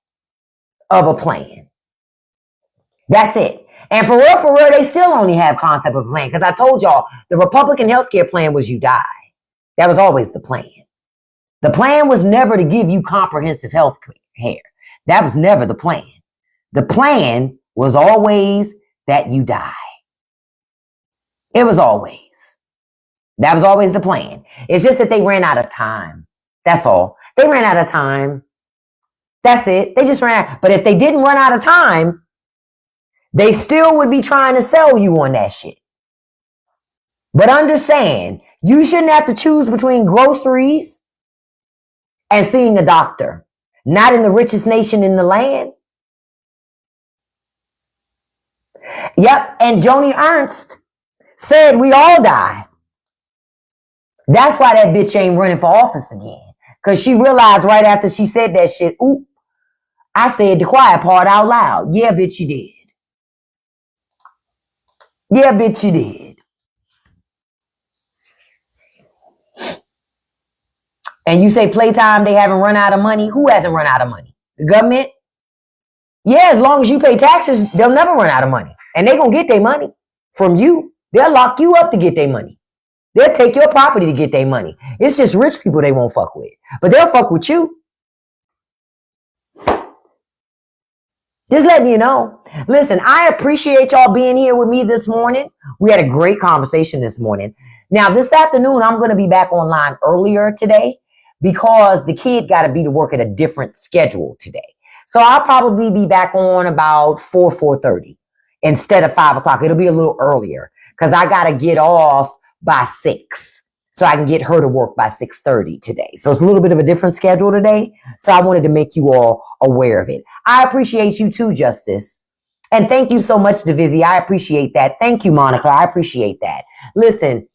of a plan. That's it. And for real, they still only have concept of a plan. Because I told y'all, the Republican healthcare plan was you die. That was always the plan. The plan was never to give you comprehensive health care. That was never the plan. The plan was always that you die. It was always. That was always the plan. It's just that they ran out of time. That's all. They ran out of time. That's it. They just ran out. But if they didn't run out of time, they still would be trying to sell you on that shit. But understand, you shouldn't have to choose between groceries and seeing a doctor. Not in the richest nation in the land. Yep. And Joni Ernst said we all die. That's why that bitch ain't running for office again. Because she realized right after she said that shit, oop, I said the quiet part out loud. Yeah, bitch, you did. Yeah, bitch, you did. And you say Playtime, they haven't run out of money. Who hasn't run out of money? The government? Yeah, as long as you pay taxes, they'll never run out of money. And they're going to get their money from you. They'll lock you up to get their money. They'll take your property to get their money. It's just rich people they won't fuck with. But they'll fuck with you. Just letting you know. Listen, I appreciate y'all being here with me this morning. We had a great conversation this morning. Now, this afternoon, I'm going to be back online earlier today because the kid got to be to work at a different schedule today. So I'll probably be back on about 4:30 instead of 5 o'clock. It'll be a little earlier because I got to get off by 6 so I can get her to work by 6:30 today. So it's a little bit of a different schedule today. So I wanted to make you all aware of it. I appreciate you too, Justice. And thank you so much, Divizzy. I appreciate that. Thank you, Monica. I appreciate that. Listen,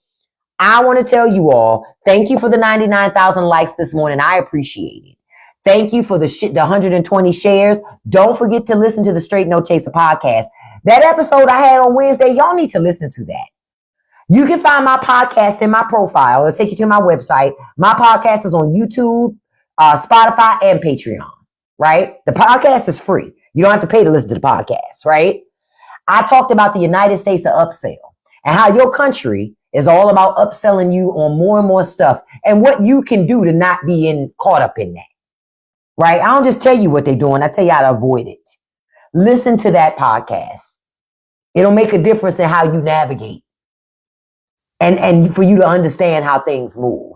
I want to tell you all, thank you for the 99,000 likes this morning. I appreciate it. Thank you for the 120 shares. Don't forget to listen to the Straight No Chaser podcast. That episode I had on Wednesday, y'all need to listen to that. You can find my podcast in my profile. It'll take you to my website. My podcast is on YouTube, Spotify, and Patreon, right? The podcast is free. You don't have to pay to listen to the podcast, right? I talked about the United States of upsell and how your country is all about upselling you on more and more stuff and what you can do to not be caught up in that, right? I don't just tell you what they're doing. I tell you how to avoid it. Listen to that podcast. It'll make a difference in how you navigate and for you to understand how things move.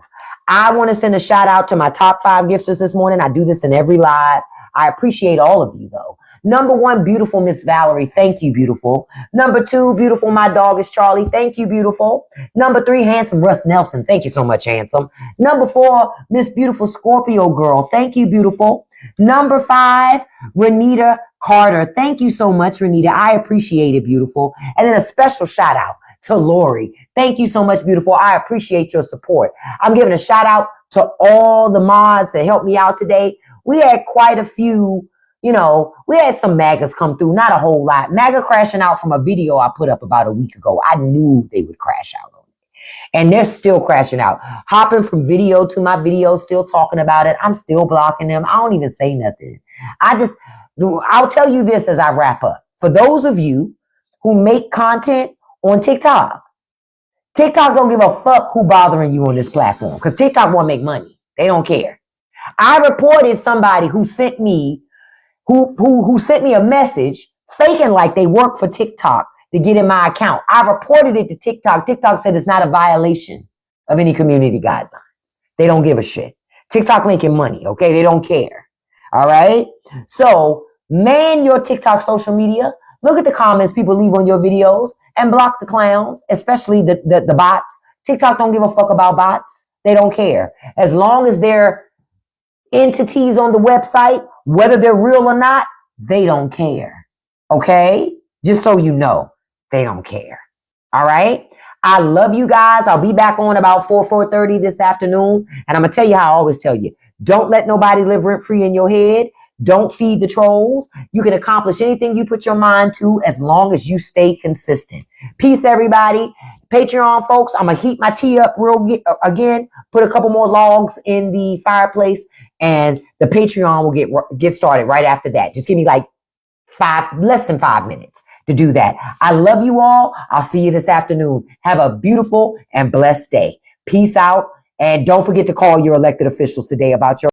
I want to send a shout out to my top 5 gifters this morning. I do this in every live. I appreciate all of you, though. Number 1, beautiful Miss Valerie. Thank you, beautiful. Number 2, beautiful My Dog is Charlie. Thank you, beautiful. Number 3, handsome Russ Nelson. Thank you so much, handsome. Number 4, Miss Beautiful Scorpio Girl. Thank you, beautiful. Number 5, Renita Carter. Thank you so much, Renita. I appreciate it, beautiful. And then a special shout out to Lori. Thank you so much, beautiful. I appreciate your support. I'm giving a shout out to all the mods that helped me out today. We had quite a few, we had some MAGAs come through, not a whole lot. MAGA crashing out from a video I put up about a week ago. I knew they would crash out on it. And they're still crashing out. Hopping from video to my video, still talking about it. I'm still blocking them. I don't even say nothing. I'll tell you this as I wrap up. For those of you who make content on TikTok don't give a fuck who bothering you on this platform because TikTok won't make money. They don't care. I reported somebody who sent me a message faking like they work for TikTok to get in my account. I reported it to TikTok. TikTok said it's not a violation of any community guidelines. They don't give a shit. TikTok making money, okay? They don't care. All right? So man your TikTok social media. Look at the comments people leave on your videos and block the clowns, especially the bots. TikTok don't give a fuck about bots. They don't care. As long as they're entities on the website, whether they're real or not, they don't care. Okay? Just so you know, they don't care. All right? I love you guys. I'll be back on about 4:30 this afternoon. And I'm going to tell you how I always tell you. Don't let nobody live rent-free in your head. Don't feed the trolls. You can accomplish anything you put your mind to as long as you stay consistent. Peace, everybody. Patreon, folks, I'm going to heat my tea up again, put a couple more logs in the fireplace, and the Patreon will get started right after that. Just give me like less than 5 minutes to do that. I love you all. I'll see you this afternoon. Have a beautiful and blessed day. Peace out. And don't forget to call your elected officials today about your